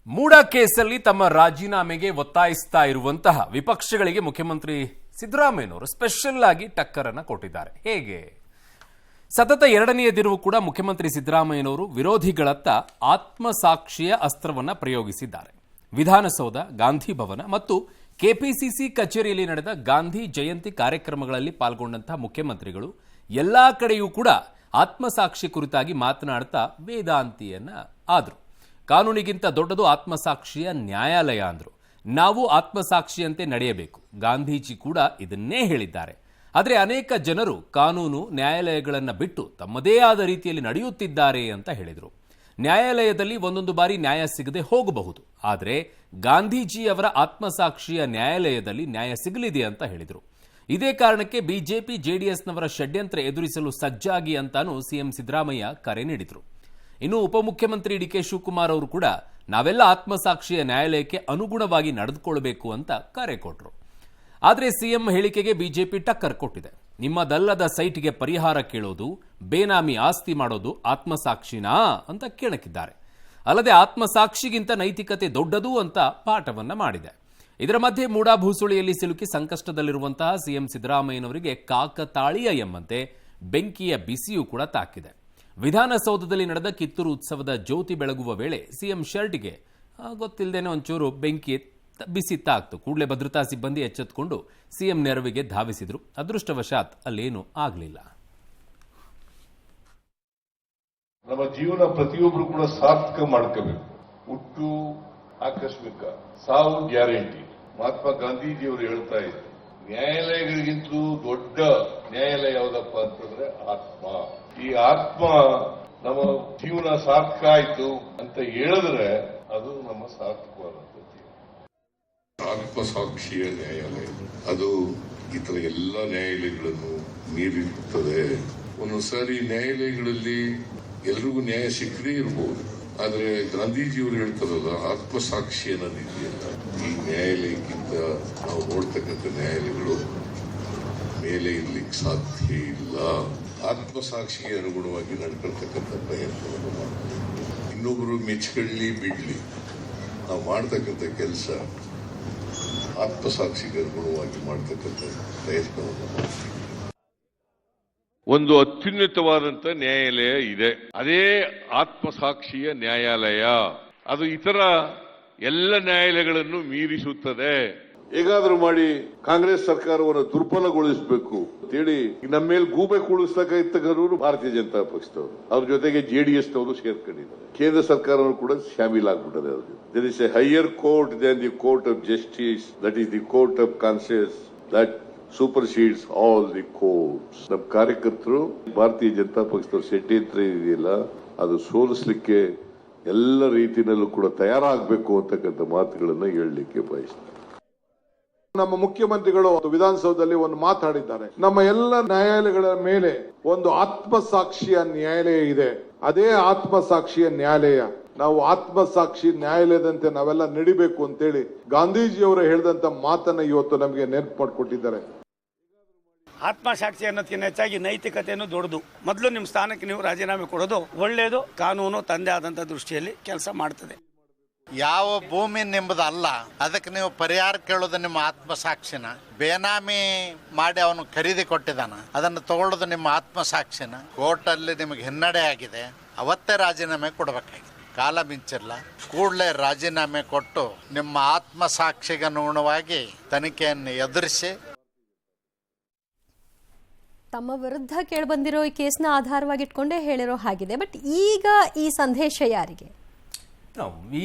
ಮೂಡ ಕೇಸಲ್ಲಿ ತಮ್ಮ ರಾಜೀನಾಮೆಗೆ ಒತ್ತಾಯಿಸ್ತಾ ಇರುವಂತಹ ವಿಪಕ್ಷಗಳಿಗೆ ಮುಖ್ಯಮಂತ್ರಿ ಸಿದ್ದರಾಮಯ್ಯನವರು ಸ್ಪೆಷಲ್ ಆಗಿ ಟಕ್ಕರ್ ಅನ್ನು ಕೊಟ್ಟಿದ್ದಾರೆ. ಹೇಗೆ? ಸತತ ಎರಡನೆಯ ದಿನವೂ ಕೂಡ ಮುಖ್ಯಮಂತ್ರಿ ಸಿದ್ದರಾಮಯ್ಯನವರು ವಿರೋಧಿಗಳತ್ತ ಆತ್ಮಸಾಕ್ಷಿಯ ಅಸ್ತ್ರವನ್ನ ಪ್ರಯೋಗಿಸಿದ್ದಾರೆ. ವಿಧಾನಸೌಧ, ಗಾಂಧಿ ಭವನ ಮತ್ತು ಕೆಪಿಸಿಸಿ ಕಚೇರಿಯಲ್ಲಿ ನಡೆದ ಗಾಂಧಿ ಜಯಂತಿ ಕಾರ್ಯಕ್ರಮಗಳಲ್ಲಿ ಪಾಲ್ಗೊಂಡಂತಹ ಮುಖ್ಯಮಂತ್ರಿಗಳು ಎಲ್ಲಾ ಕಡೆಯೂ ಕೂಡ ಆತ್ಮಸಾಕ್ಷಿ ಕುರಿತಾಗಿ ಮಾತನಾಡ್ತಾ ವೇದಾಂತಿಯನ್ನ ಆದ್ರು. ಕಾನೂನಿಗಿಂತ ದೊಡ್ಡದು ಆತ್ಮಸಾಕ್ಷಿಯ ನ್ಯಾಯಾಲಯ ಅಂದ್ರು. ನಾವು ಆತ್ಮಸಾಕ್ಷಿಯಂತೆ ನಡೆಯಬೇಕು. ಗಾಂಧೀಜಿ ಕೂಡ ಇದನ್ನೇ ಹೇಳಿದ್ದಾರೆ. ಆದರೆ ಅನೇಕ ಜನರು ಕಾನೂನು ನ್ಯಾಯಾಲಯಗಳನ್ನು ಬಿಟ್ಟು ತಮ್ಮದೇ ಆದ ರೀತಿಯಲ್ಲಿ ನಡೆಯುತ್ತಿದ್ದಾರೆ ಅಂತ ಹೇಳಿದರು. ನ್ಯಾಯಾಲಯದಲ್ಲಿ ಒಂದೊಂದು ಬಾರಿ ನ್ಯಾಯ ಸಿಗದೆ ಹೋಗಬಹುದು, ಆದರೆ ಗಾಂಧೀಜಿಯವರ ಆತ್ಮಸಾಕ್ಷಿಯ ನ್ಯಾಯಾಲಯದಲ್ಲಿ ನ್ಯಾಯ ಸಿಗಲಿದೆ ಅಂತ ಹೇಳಿದರು. ಇದೇ ಕಾರಣಕ್ಕೆ ಬಿಜೆಪಿ ಜೆಡಿಎಸ್ನವರ ಷಡ್ಯಂತ್ರ ಎದುರಿಸಲು ಸಜ್ಜಾಗಿ ಅಂತಾನೂ ಸಿಎಂ ಸಿದ್ದರಾಮಯ್ಯ ಕರೆ ನೀಡಿದರು. ಇನ್ನು ಉಪಮುಖ್ಯಮಂತ್ರಿ ಡಿ.ಕೆ. ಶಿವಕುಮಾರ್ ಅವರು ಕೂಡ ನಾವೆಲ್ಲ ಆತ್ಮಸಾಕ್ಷಿಯ ನ್ಯಾಯಾಲಯಕ್ಕೆ ಅನುಗುಣವಾಗಿ ನಡೆದುಕೊಳ್ಳಬೇಕು ಅಂತ ಕರೆ ಕೊಟ್ಟರು. ಆದರೆ ಸಿಎಂ ಹೇಳಿಕೆಗೆ ಬಿಜೆಪಿ ಟಕ್ಕರ್ ಕೊಟ್ಟಿದೆ. ನಿಮ್ಮದಲ್ಲದ ಸೈಟ್ಗೆ ಪರಿಹಾರ ಕೇಳೋದು, ಬೇನಾಮಿ ಆಸ್ತಿ ಮಾಡೋದು ಆತ್ಮಸಾಕ್ಷಿನಾ ಅಂತ ಕೇಳಕ್ಕಿದ್ದಾರೆ. ಅಲ್ಲದೆ ಆತ್ಮಸಾಕ್ಷಿಗಿಂತ ನೈತಿಕತೆ ದೊಡ್ಡದು ಅಂತ ಪಾಠವನ್ನ ಮಾಡಿದೆ. ಇದರ ಮಧ್ಯೆ ಮೂಡಾ ಭೂಸುಳಿಯಲ್ಲಿ ಸಿಲುಕಿ ಸಂಕಷ್ಟದಲ್ಲಿರುವಂತಹ ಸಿಎಂ ಸಿದ್ದರಾಮಯ್ಯನವರಿಗೆ ಕಾಕತಾಳೀಯ ಎಂಬಂತೆ ಬೆಂಕಿಯ ಬಿಸಿಯೂ ಕೂಡ ತಾಕಿದೆ. ವಿಧಾನಸೌಧದಲ್ಲಿ ನಡೆದ ಕಿತ್ತೂರು ಉತ್ಸವದ ಜ್ಯೋತಿ ಬೆಳಗುವ ವೇಳೆ ಸಿಎಂ ಶರ್ಟ್ಗೆ ಗೊತ್ತಿಲ್ಲದೇನೆ ಒಂಚೂರು ಬೆಂಕಿ ಬಿಸಿ ತಾಕ್ತು. ಕೂಡಲೇ ಭದ್ರತಾ ಸಿಬ್ಬಂದಿ ಎಚ್ಚೆತ್ತುಕೊಂಡು ಸಿಎಂ ನೆರವಿಗೆ ಧಾವಿಸಿದ್ರು. ಅದೃಷ್ಟವಶಾತ್ ಅಲ್ಲೇನೂ ಆಗಲಿಲ್ಲ. ನಮ್ಮ ಜೀವನ ಪ್ರತಿಯೊಬ್ಬರು ಕೂಡ ಸಾರ್ಥಕ ಮಾಡ್ಕೋಬೇಕು. ಹುಟ್ಟು ಆಕಸ್ಮಿಕ, ಸಾವು ಗ್ಯಾರಂಟಿ. ಮಹಾತ್ಮ ಗಾಂಧೀಜಿಯವರು ಹೇಳ್ತಾ ಇದ್ರು, ನ್ಯಾಯಾಲಯಗಳಿಗಿಂತಲೂ ದೊಡ್ಡ ನ್ಯಾಯಾಲಯ ಯಾವುದಪ್ಪ ಅಂತಂದ್ರೆ ಆತ್ಮ. ಈ ಆತ್ಮ ನಮ್ಮ ಜೀವನ ಸಾರ್ಥಕ ಆಯ್ತು ಅಂತ ಹೇಳಿದ್ರೆ ಅದು ನಮ್ಮ ಸಾರ್ಥಕವಾದಂತ ಜೀವನ. ಆತ್ಮಸಾಕ್ಷಿಯ ನ್ಯಾಯಾಲಯ ಅದು ಇತರ ಎಲ್ಲ ನ್ಯಾಯಾಲಯಗಳನ್ನು ಮೀರಿರುತ್ತದೆ. ಒಂದೊಂದ್ಸಾರಿ ನ್ಯಾಯಾಲಯಗಳಲ್ಲಿ ಎಲ್ರಿಗೂ ನ್ಯಾಯ ಸಿಕ್ಕದೇ ಇರಬಹುದು, ಆದರೆ ಗಾಂಧೀಜಿಯವರು ಹೇಳ್ತಾರಲ್ಲ, ಆತ್ಮಸಾಕ್ಷಿ ಅನ್ನೋದಿದೆಯಲ್ಲ, ಈ ನ್ಯಾಯಾಲಯಕ್ಕಿಂತ ನಾವು ನೋಡ್ತಕ್ಕಂಥ ನ್ಯಾಯಾಲಯಗಳು ಮೇಲೆ ಇರ್ಲಿಕ್ಕೆ ಸಾಧ್ಯ ಇಲ್ಲ. ಆತ್ಮಸಾಕ್ಷಿಗೆ ಅನುಗುಣವಾಗಿ ನಡ್ಕೊಳ್ತಕ್ಕಂಥ ಪ್ರಯತ್ನವನ್ನು ಮಾಡ್ತೀವಿ. ಇನ್ನೊಬ್ಬರು ಮೆಚ್ಕೊಳ್ಳಿ ಬಿಡ್ಲಿ, ನಾವು ಮಾಡ್ತಕ್ಕಂಥ ಕೆಲಸ ಆತ್ಮಸಾಕ್ಷಿಗೆ ಅನುಗುಣವಾಗಿ ಮಾಡ್ತಕ್ಕಂಥ ಪ್ರಯತ್ನವನ್ನು ಮಾಡ್ತೀವಿ. ಒಂದು ಅತ್ಯುನ್ನತವಾದಂತ ನ್ಯಾಯಾಲಯ ಇದೆ, ಅದೇ ಆತ್ಮಸಾಕ್ಷಿಯ ನ್ಯಾಯಾಲಯ. ಅದು ಇತರ ಎಲ್ಲ ನ್ಯಾಯಾಲಯಗಳನ್ನು ಮೀರಿಸುತ್ತದೆ. ಹೇಗಾದ್ರೂ ಮಾಡಿ ಕಾಂಗ್ರೆಸ್ ಸರ್ಕಾರವನ್ನು ದುರ್ಬಲಗೊಳಿಸಬೇಕು ಅಂತೇಳಿ ನಮ್ಮ ಮೇಲೆ ಗೂಬೆ ಕೂಡಿಸ್ತಕ್ಕಂಥವರು ಭಾರತೀಯ ಜನತಾ ಪಕ್ಷದವರು, ಅವ್ರ ಜೊತೆಗೆ ಜೆಡಿಎಸ್ನವರು ಸೇರ್ಕೊಂಡಿದ್ದಾರೆ. ಕೇಂದ್ರ ಸರ್ಕಾರವನ್ನು ಕೂಡ ಶಾಮೀಲಾಗ್ಬಿಟ್ಟದೆ. There is a higher court then the court of justice, that is the court of conscience that supersedes all the courts. ನಮ್ಮ ಕಾರ್ಯಕರ್ತರು ಭಾರತೀಯ ಜನತಾ ಪಕ್ಷದ ಷಡ್ಯಂತ್ರ ಇದೆಯಲ್ಲ, ಅದು ಸೋಲಿಸಲಿಕ್ಕೆ ಎಲ್ಲ ರೀತಿಯಲ್ಲೂ ಕೂಡ ತಯಾರಾಗಬೇಕು ಅಂತಕ್ಕಂಥ ಮಾತುಗಳನ್ನ ಹೇಳಲಿಕ್ಕೆ ಬಯಸ್ತಾರೆ. ನಮ್ಮ ಮುಖ್ಯಮಂತ್ರಿಗಳು ವಿಧಾನಸೌಧದಲ್ಲಿ ಒಂದು ಮಾತಾಡಿದ್ದಾರೆ, ನಮ್ಮ ಎಲ್ಲ ನ್ಯಾಯಾಲಯಗಳ ಮೇಲೆ ಒಂದು ಆತ್ಮಸಾಕ್ಷಿಯ ನ್ಯಾಯಾಲಯ ಇದೆ, ಅದೇ ಆತ್ಮಸಾಕ್ಷಿಯ ನ್ಯಾಯಾಲಯ. ನಾವು ಆತ್ಮಸಾಕ್ಷಿ ನ್ಯಾಯಾಲಯದಂತೆ ನಾವೆಲ್ಲ ನಡಿಬೇಕು ಅಂತೇಳಿ ಗಾಂಧೀಜಿಯವರು ಹೇಳಿದಂತ ಮಾತನ್ನ ಇವತ್ತು ನಮಗೆ ನೆನಪು ಮಾಡಿಕೊಟ್ಟಿದ್ದಾರೆ. ಆತ್ಮಸಾಕ್ಷಿ ಅನ್ನೋದಕ್ಕಿಂತ ಹೆಚ್ಚಾಗಿ ನೈತಿಕತೆಯನ್ನು ದೊಡ್ಡದು. ಮೊದಲು ನಿಮ್ಮ ಸ್ಥಾನಕ್ಕೆ ನೀವು ರಾಜೀನಾಮೆ ಕೊಡೋದು ಒಳ್ಳೆಯದು. ಕಾನೂನು ತಂದೆ ಆದಂತ ದೃಷ್ಟಿಯಲ್ಲಿ ಕೆಲಸ ಮಾಡ್ತದೆ. ಯಾವ ಭೂಮಿ ನಿಮ್ಮದಲ್ಲ, ಅದಕ್ಕೆ ನೀವು ಪರಿಹಾರ ಕೇಳೋದು ನಿಮ್ಮ ಆತ್ಮಸಾಕ್ಷಿನ. ಬೇನಾಮಿ ಮಾಡಿ ಅವನು ಖರೀದಿ ಕೊಟ್ಟಿದ್ದಾನ, ಅದನ್ನು ತಗೊಳ್ಳೋದು ನಿಮ್ಮ ಆತ್ಮಸಾಕ್ಷಿನ. ಕೋರ್ಟಲ್ಲಿ ನಿಮಗೆ ಹಿನ್ನಡೆ ಆಗಿದೆ, ಅವತ್ತೇ ರಾಜೀನಾಮೆ ಕೊಡಬೇಕಾಗಿದೆ. ಕಾಲ ಮಿಂಚಿಲ್ಲ, ಕೂಡಲೇ ರಾಜೀನಾಮೆ ಕೊಟ್ಟು ನಿಮ್ಮ ಆತ್ಮಸಾಕ್ಷಿಗೆ ಅನುಗುಣವಾಗಿ ತನಿಖೆಯನ್ನು ಎದುರಿಸಿ. ತಮ್ಮ ವಿರುದ್ಧ ಕೇಳಿಬಂದಿರೋ ಈ ಕೇಸ್ನ ಆಧಾರವಾಗಿಟ್ಕೊಂಡೇ ಹೇಳಿರೋ ಹಾಗಿದೆ. ಬಟ್ ಈಗ ಈ ಸಂದೇಶ ಯಾರಿಗೆ?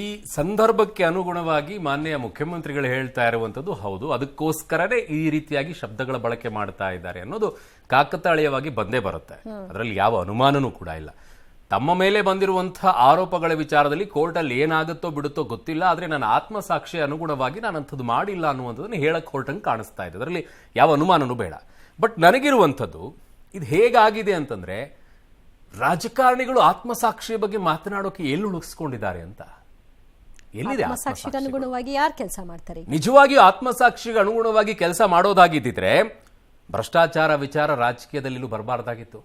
ಈ ಸಂದರ್ಭಕ್ಕೆ ಅನುಗುಣವಾಗಿ ಮಾನ್ಯ ಮುಖ್ಯಮಂತ್ರಿಗಳು ಹೇಳ್ತಾ ಇರುವಂತದ್ದು ಹೌದು. ಅದಕ್ಕೋಸ್ಕರನೇ ಈ ರೀತಿಯಾಗಿ ಶಬ್ದಗಳ ಬಳಕೆ ಮಾಡ್ತಾ ಇದ್ದಾರೆ ಅನ್ನೋದು ಕಾಕತಾಳೀಯವಾಗಿ ಬಂದೇ ಬರುತ್ತೆ. ಅದರಲ್ಲಿ ಯಾವ ಅನುಮಾನನೂ ಕೂಡ ಇಲ್ಲ. ತಮ್ಮ ಮೇಲೆ ಬಂದಿರುವಂತಹ ಆರೋಪಗಳ ವಿಚಾರದಲ್ಲಿ ಕೋರ್ಟಲ್ಲಿ ಏನಾಗುತ್ತೋ ಬಿಡುತ್ತೋ ಗೊತ್ತಿಲ್ಲ, ಆದರೆ ನನ್ನ ಆತ್ಮಸಾಕ್ಷಿಯ ಅನುಗುಣವಾಗಿ ನಾನು ಅಂಥದ್ದು ಮಾಡಿಲ್ಲ ಅನ್ನುವಂಥದ್ದನ್ನು ಹೇಳಕ್ ಹೊರಟಂಗೆ ಕಾಣಿಸ್ತಾ ಇದೆ. ಅದರಲ್ಲಿ ಯಾವ ಅನುಮಾನನೂ ಬೇಡ. ಬಟ್ ನನಗಿರುವಂಥದ್ದು ಇದು ಹೇಗಾಗಿದೆ ಅಂತಂದ್ರೆ, ರಾಜಕಾರಣಿಗಳು ಆತ್ಮಸಾಕ್ಷಿಯ ಬಗ್ಗೆ ಮಾತನಾಡೋಕೆ ಎಲ್ಲಿ ಉಳಿಸ್ಕೊಂಡಿದ್ದಾರೆ ಅಂತ. ಎಲ್ಲಿದೆ ಆತ್ಮಸಾಕ್ಷಿಗೆ ಅನುಗುಣವಾಗಿ ಯಾರು ಕೆಲಸ ಮಾಡ್ತಾರೆ? ನಿಜವಾಗಿಯೂ ಆತ್ಮಸಾಕ್ಷಿಗೆ ಅನುಗುಣವಾಗಿ ಕೆಲಸ ಮಾಡೋದಾಗಿದ್ದಿದ್ರೆ ಭ್ರಷ್ಟಾಚಾರ ವಿಚಾರ ರಾಜಕೀಯದಲ್ಲಿಯೂ ಬರಬಾರ್ದಾಗಿತ್ತು.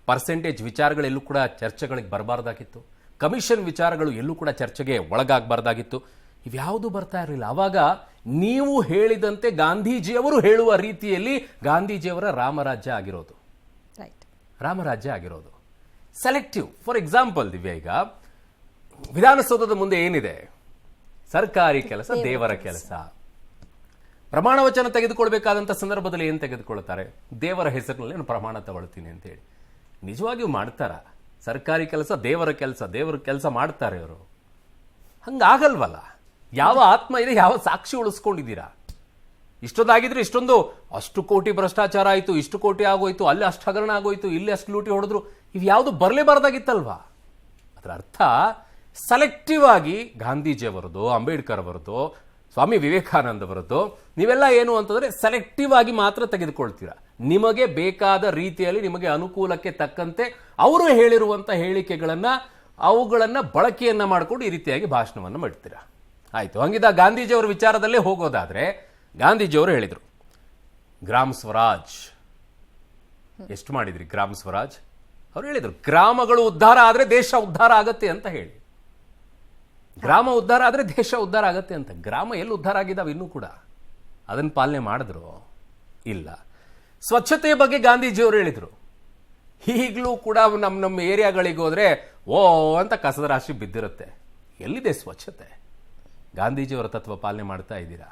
ಪರ್ಸೆಂಟೇಜ್ ವಿಚಾರಗಳೆಲ್ಲೂ ಕೂಡ ಚರ್ಚೆಗಳಿಗೆ ಬರಬಾರ್ದಾಗಿತ್ತು. ಕಮಿಷನ್ ವಿಚಾರಗಳು ಎಲ್ಲೂ ಕೂಡ ಚರ್ಚೆಗೆ ಒಳಗಾಗಬಾರ್ದಾಗಿತ್ತು. ಇವ್ಯಾವುದೂ ಬರ್ತಾ ಇರಲಿಲ್ಲ. ಆವಾಗ ನೀವು ಹೇಳಿದಂತೆ ಗಾಂಧೀಜಿಯವರು ಹೇಳುವ ರೀತಿಯಲ್ಲಿ ಗಾಂಧೀಜಿಯವರ ರಾಮರಾಜ್ಯ ಆಗಿರೋದು. ರೈಟ್. ರಾಮರಾಜ್ಯ ಆಗಿರೋದು ಸೆಲೆಕ್ಟಿವ್. ಫಾರ್ ಎಕ್ಸಾಂಪಲ್ ದಿವ್ಯಾ, ಈಗ ವಿಧಾನಸೌಧದ ಮುಂದೆ ಏನಿದೆ? ಸರ್ಕಾರಿ ಕೆಲಸ, ದೇವರ ಕೆಲಸ. ಪ್ರಮಾಣ ವಚನ ತೆಗೆದುಕೊಳ್ಬೇಕಾದಂಥ ಸಂದರ್ಭದಲ್ಲಿ ಏನು ತೆಗೆದುಕೊಳ್ತಾರೆ? ದೇವರ ಹೆಸರಿನಲ್ಲಿ ನಾನು ಪ್ರಮಾಣ ತಗೊಳ್ತೀನಿ ಅಂತ ಹೇಳಿ. ನಿಜವಾಗಿಯೂ ಮಾಡ್ತಾರ? ಸರ್ಕಾರಿ ಕೆಲಸ, ದೇವರ ಕೆಲಸ ಮಾಡ್ತಾರೆ ಅವರು? ಹಂಗಾಗಲ್ವಲ್ಲ. ಯಾವ ಆತ್ಮ ಇದೆ, ಯಾವ ಸಾಕ್ಷಿ ಉಳಿಸ್ಕೊಂಡಿದ್ದೀರಾ? ಇಷ್ಟೊಂದಾಗಿದ್ರೆ ಇಷ್ಟೊಂದು ಅಷ್ಟು ಕೋಟಿ ಭ್ರಷ್ಟಾಚಾರ ಆಯಿತು, ಇಷ್ಟು ಕೋಟಿ ಆಗೋಯ್ತು, ಅಲ್ಲಿ ಅಷ್ಟು ಹಗರಣ ಆಗೋಯ್ತು, ಇಲ್ಲಿ ಅಷ್ಟು ಲೂಟಿ ಹೊಡೆದ್ರು, ಇವ್ಯಾವುದು ಬರಲೇಬಾರ್ದಾಗಿತ್ತಲ್ವಾ? ಅದರ ಅರ್ಥ ಸೆಲೆಕ್ಟಿವ್ ಆಗಿ ಗಾಂಧೀಜಿಯವರದು, ಅಂಬೇಡ್ಕರ್ ಅವರದು, ಸ್ವಾಮಿ ವಿವೇಕಾನಂದ ಅವರದ್ದು ನೀವೆಲ್ಲ ಏನು ಅಂತಂದ್ರೆ ಸೆಲೆಕ್ಟಿವ್ ಆಗಿ ಮಾತ್ರ ತೆಗೆದುಕೊಳ್ತೀರಾ. ನಿಮಗೆ ಬೇಕಾದ ರೀತಿಯಲ್ಲಿ, ನಿಮಗೆ ಅನುಕೂಲಕ್ಕೆ ತಕ್ಕಂತೆ ಅವರು ಹೇಳಿರುವಂತ ಹೇಳಿಕೆಗಳನ್ನ, ಅವುಗಳನ್ನ ಬಳಕೆಯನ್ನ ಮಾಡಿಕೊಂಡು ಈ ರೀತಿಯಾಗಿ ಭಾಷಣವನ್ನು ಮಾಡ್ತೀರಾ. ಆಯ್ತು, ಹಂಗಿದ್ದ ಗಾಂಧೀಜಿಯವರ ವಿಚಾರದಲ್ಲೇ ಹೋಗೋದಾದ್ರೆ, ಗಾಂಧೀಜಿಯವರು ಹೇಳಿದ್ರು ಗ್ರಾಮ ಸ್ವರಾಜ್. ಎಷ್ಟು ಮಾಡಿದ್ರಿ ಗ್ರಾಮ ಸ್ವರಾಜ್? ಅವ್ರು ಹೇಳಿದ್ರು ಗ್ರಾಮಗಳು ಉದ್ಧಾರ ಆದ್ರೆ ದೇಶ ಉದ್ಧಾರ ಆಗತ್ತೆ ಅಂತ ಹೇಳಿ. ಗ್ರಾಮ ಉದ್ಧಾರ ಆದ್ರೆ ದೇಶ ಉದ್ಧಾರ ಆಗತ್ತೆ ಅಂತ. ಗ್ರಾಮ ಎಲ್ಲಿ ಉದ್ಧಾರ ಆಗಿದ್ದಾವೆ ಇನ್ನೂ ಕೂಡ? ಅದನ್ನು ಪಾಲನೆ ಮಾಡಿದ್ರು? ಇಲ್ಲ. ಸ್ವಚ್ಛತೆಯ ಬಗ್ಗೆ ಗಾಂಧೀಜಿಯವರು ಹೇಳಿದ್ರು. ಈಗಲೂ ಕೂಡ ನಮ್ಮ ಏರಿಯಾಗಳಿಗೆ ಹೋದ್ರೆ ಓ ಅಂತ ಕಸದ ರಾಶಿ ಬಿದ್ದಿರುತ್ತೆ. ಎಲ್ಲಿದೆ ಸ್ವಚ್ಛತೆ? ಗಾಂಧೀಜಿಯವರ ತತ್ವ ಪಾಲನೆ ಮಾಡ್ತಾ ಇದ್ದೀರಾ?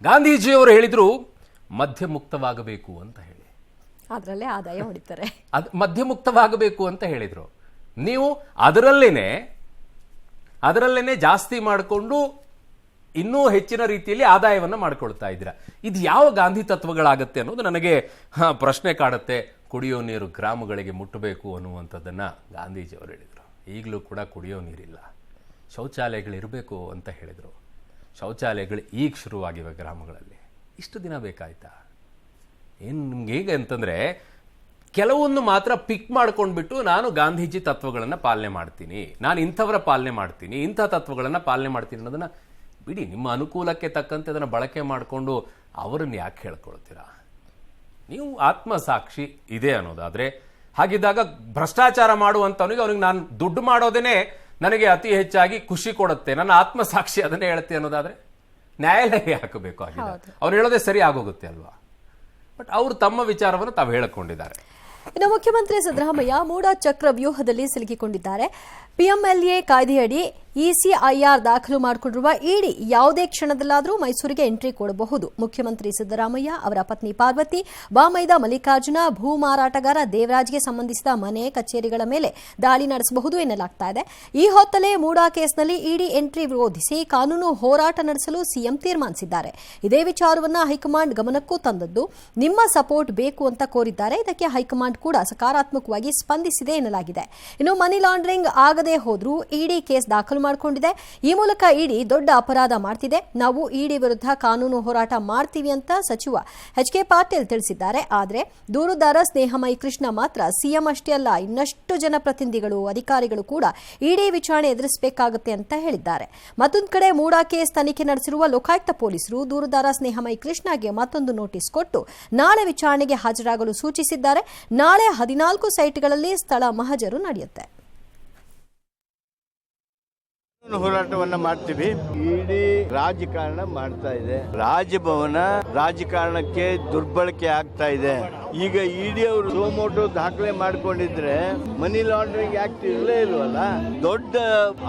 ಗಾಂಧೀಜಿಯವರು ಹೇಳಿದ್ರು ಮದ್ಯ ಮುಕ್ತವಾಗಬೇಕು ಅಂತ ಹೇಳಿ. ಅದರಲ್ಲೇ ಆದಾಯ ಹೊಡಿತಾರೆ. ಮದ್ಯ ಮುಕ್ತವಾಗಬೇಕು ಅಂತ ಹೇಳಿದ್ರು. ನೀವು ಅದರಲ್ಲೇನೆ ಜಾಸ್ತಿ ಮಾಡಿಕೊಂಡು ಇನ್ನೂ ಹೆಚ್ಚಿನ ರೀತಿಯಲ್ಲಿ ಆದಾಯವನ್ನು ಮಾಡ್ಕೊಳ್ತಾ ಇದ್ದೀರಾ. ಇದು ಯಾವ ಗಾಂಧಿ ತತ್ವಗಳಾಗತ್ತೆ ಅನ್ನೋದು ನನಗೆ ಪ್ರಶ್ನೆ ಕಾಡುತ್ತೆ. ಕುಡಿಯೋ ನೀರು ಗ್ರಾಮಗಳಿಗೆ ಮುಟ್ಟಬೇಕು ಅನ್ನುವಂಥದ್ದನ್ನ ಗಾಂಧೀಜಿಯವರು ಹೇಳಿದರು. ಈಗಲೂ ಕೂಡ ಕುಡಿಯೋ ನೀರಿಲ್ಲ. ಶೌಚಾಲಯಗಳಿರಬೇಕು ಅಂತ ಹೇಳಿದರು. ಶೌಚಾಲಯಗಳು ಈಗ ಶುರುವಾಗಿವೆ ಗ್ರಾಮಗಳಲ್ಲಿ. ಇಷ್ಟು ದಿನ ಬೇಕಾಯ್ತಾ? ಏನು ನಿಮ್ಗೆ ಹೇಗೆ ಅಂತಂದ್ರೆ, ಕೆಲವೊಂದು ಮಾತ್ರ ಪಿಕ್ ಮಾಡ್ಕೊಂಡ್ಬಿಟ್ಟು ನಾನು ಗಾಂಧೀಜಿ ತತ್ವಗಳನ್ನು ಪಾಲನೆ ಮಾಡ್ತೀನಿ, ನಾನು ಇಂಥವರ ಪಾಲನೆ ಮಾಡ್ತೀನಿ, ಇಂಥ ತತ್ವಗಳನ್ನು ಪಾಲನೆ ಮಾಡ್ತೀನಿ ಅನ್ನೋದನ್ನ ಬಿಡಿ. ನಿಮ್ಮ ಅನುಕೂಲಕ್ಕೆ ತಕ್ಕಂತೆ ಅದನ್ನು ಬಳಕೆ ಮಾಡಿಕೊಂಡು ಅವರನ್ನು ಯಾಕೆ ಹೇಳ್ಕೊಳ್ತೀರಾ? ನೀವು ಆತ್ಮಸಾಕ್ಷಿ ಇದೆ ಅನ್ನೋದಾದ್ರೆ, ಹಾಗಿದ್ದಾಗ ಭ್ರಷ್ಟಾಚಾರ ಮಾಡುವಂಥವನಿಗೆ ಅವನಿಗೆ ನಾನು ದುಡ್ಡು ಮಾಡೋದೇನೆ ನನಗೆ ಅತಿ ಹೆಚ್ಚಾಗಿ ಖುಷಿ ಕೊಡುತ್ತೆ, ನನ್ನ ಆತ್ಮಸಾಕ್ಷಿ ಅದನ್ನೇ ಹೇಳುತ್ತೆ ಅನ್ನೋದಾದ್ರೆ ನ್ಯಾಯಾಲಯ ಹಾಕಬೇಕು ಆಗಿದೆ. ಅವ್ರು ಹೇಳೋದೇ ಸರಿ ಆಗೋಗುತ್ತೆ ಅಲ್ವಾ? ಬಟ್ ಅವರು ತಮ್ಮ ವಿಚಾರವನ್ನು ತಾವು ಹೇಳಿಕೊಂಡಿದ್ದಾರೆ. ಇನ್ನು ಮುಖ್ಯಮಂತ್ರಿ ಸಿದ್ದರಾಮಯ್ಯ ಮೂಡ ಚಕ್ರ ವ್ಯೂಹದಲ್ಲಿ ಸಿಲುಕಿಕೊಂಡಿದ್ದಾರೆ. ಪಿಎಂಎಲ್ಎ ಕಾಯ್ದೆಯಡಿ ಇಸಿಐಆರ್ ದಾಖಲು ಮಾಡಿಕೊಂಡಿರುವ ಇಡಿ ಯಾವುದೇ ಕ್ಷಣದಲ್ಲಾದರೂ ಮೈಸೂರಿಗೆ ಎಂಟ್ರಿ ಕೊಡಬಹುದು. ಮುಖ್ಯಮಂತ್ರಿ ಸಿದ್ದರಾಮಯ್ಯ ಅವರ ಪತ್ನಿ ಪಾರ್ವತಿ, ಬಾಮೈದ ಮಲ್ಲಿಕಾರ್ಜುನ, ಭೂ ಮಾರಾಟಗಾರ ದೇವರಾಜ್ಗೆ ಸಂಬಂಧಿಸಿದ ಮನೆ ಕಚೇರಿಗಳ ಮೇಲೆ ದಾಳಿ ನಡೆಸಬಹುದು ಎನ್ನಲಾಗ್ತಾ ಇದೆ. ಈ ಹೊತ್ತಲೇ ಮೂಡಾ ಕೇಸ್ನಲ್ಲಿ ಇಡಿ ಎಂಟ್ರಿ ವಿರೋಧಿಸಿ ಕಾನೂನು ಹೋರಾಟ ನಡೆಸಲು ಸಿಎಂ ತೀರ್ಮಾನಿಸಿದ್ದಾರೆ. ಇದೇ ವಿಚಾರವನ್ನು ಹೈಕಮಾಂಡ್ ಗಮನಕ್ಕೂ ತಂದದ್ದು. ನಿಮ್ಮ ಸಪೋರ್ಟ್ ಬೇಕು ಅಂತ ಕೋರಿದ್ದಾರೆ. ಇದಕ್ಕೆ ಹೈಕಮಾಂಡ್ ಕೂಡ ಸಕಾರಾತ್ಮಕವಾಗಿ ಸ್ಪಂದಿಸಿದೆ ಎನ್ನಲಾಗಿದೆ. ಇನ್ನು ಮನಿ ಲಾಂಡ್ರಿಂಗ್ ಆಗದೆ ಹೋದ್ರೂ ಇಡಿ ಕೇಸ್ ದಾಖಲು ಮಾಡಿಕೊಂಡಿದೆ. ಈ ಮೂಲಕ ಇಡಿ ದೊಡ್ಡ ಅಪರಾಧ ಮಾಡ್ತಿದೆ. ನಾವು ಇಡಿ ವಿರುದ್ಧ ಕಾನೂನು ಹೋರಾಟ ಮಾಡ್ತೀವಿ ಅಂತ ಸಚಿವ ಎಚ್.ಕೆ. ಪಾಟೀಲ್ ತಿಳಿಸಿದ್ದಾರೆ. ಆದರೆ ದೂರುದಾರ ಸ್ನೇಹಮಯಿ ಕೃಷ್ಣ ಮಾತ್ರ ಸಿಎಂ ಅಷ್ಟೇ ಅಲ್ಲ, ಇನ್ನಷ್ಟು ಜನಪ್ರತಿನಿಧಿಗಳು, ಅಧಿಕಾರಿಗಳು ಕೂಡ ಇಡಿ ವಿಚಾರಣೆ ಎದುರಿಸಬೇಕಾಗುತ್ತೆ ಅಂತ ಹೇಳಿದ್ದಾರೆ. ಮತ್ತೊಂದು ಕಡೆ ಮೂಡಾ ಕೇಸ್ ತನಿಖೆ ನಡೆಸಿರುವ ಲೋಕಾಯುಕ್ತ ಪೊಲೀಸರು ದೂರುದಾರ ಸ್ನೇಹಮಯಿ ಕೃಷ್ಣಗೆ ಮತ್ತೊಂದು ನೋಟಿಸ್ ಕೊಟ್ಟು ನಾಳೆ ವಿಚಾರಣೆಗೆ ಹಾಜರಾಗಲು ಸೂಚಿಸಿದ್ದಾರೆ. ನಾಳೆ 14 ಸೈಟ್ಗಳಲ್ಲಿ ಸ್ಥಳ ಮಹಜರು ನಡೆಯುತ್ತೆ. ಹೋರಾಟವನ್ನ ಮಾಡ್ತೀವಿ. ಇಡೀ ರಾಜಕಾರಣ ಮಾಡ್ತಾ ಇದೆ. ರಾಜಭವನ ರಾಜಕಾರಣಕ್ಕೆ ದುರ್ಬಳಕೆ ಆಗ್ತಾ ಇದೆ. ಈಗ ಇಡಿ ಅವರು ಸೋಮೋಟೋ ದಾಖಲೆ ಮಾಡ್ಕೊಂಡಿದ್ರೆ ಮನಿ ಲಾಂಡ್ರಿಂಗ್ ಆಕ್ಟ್ ಇರಲೇ ಇಲ್ವಲ್ಲ. ದೊಡ್ಡ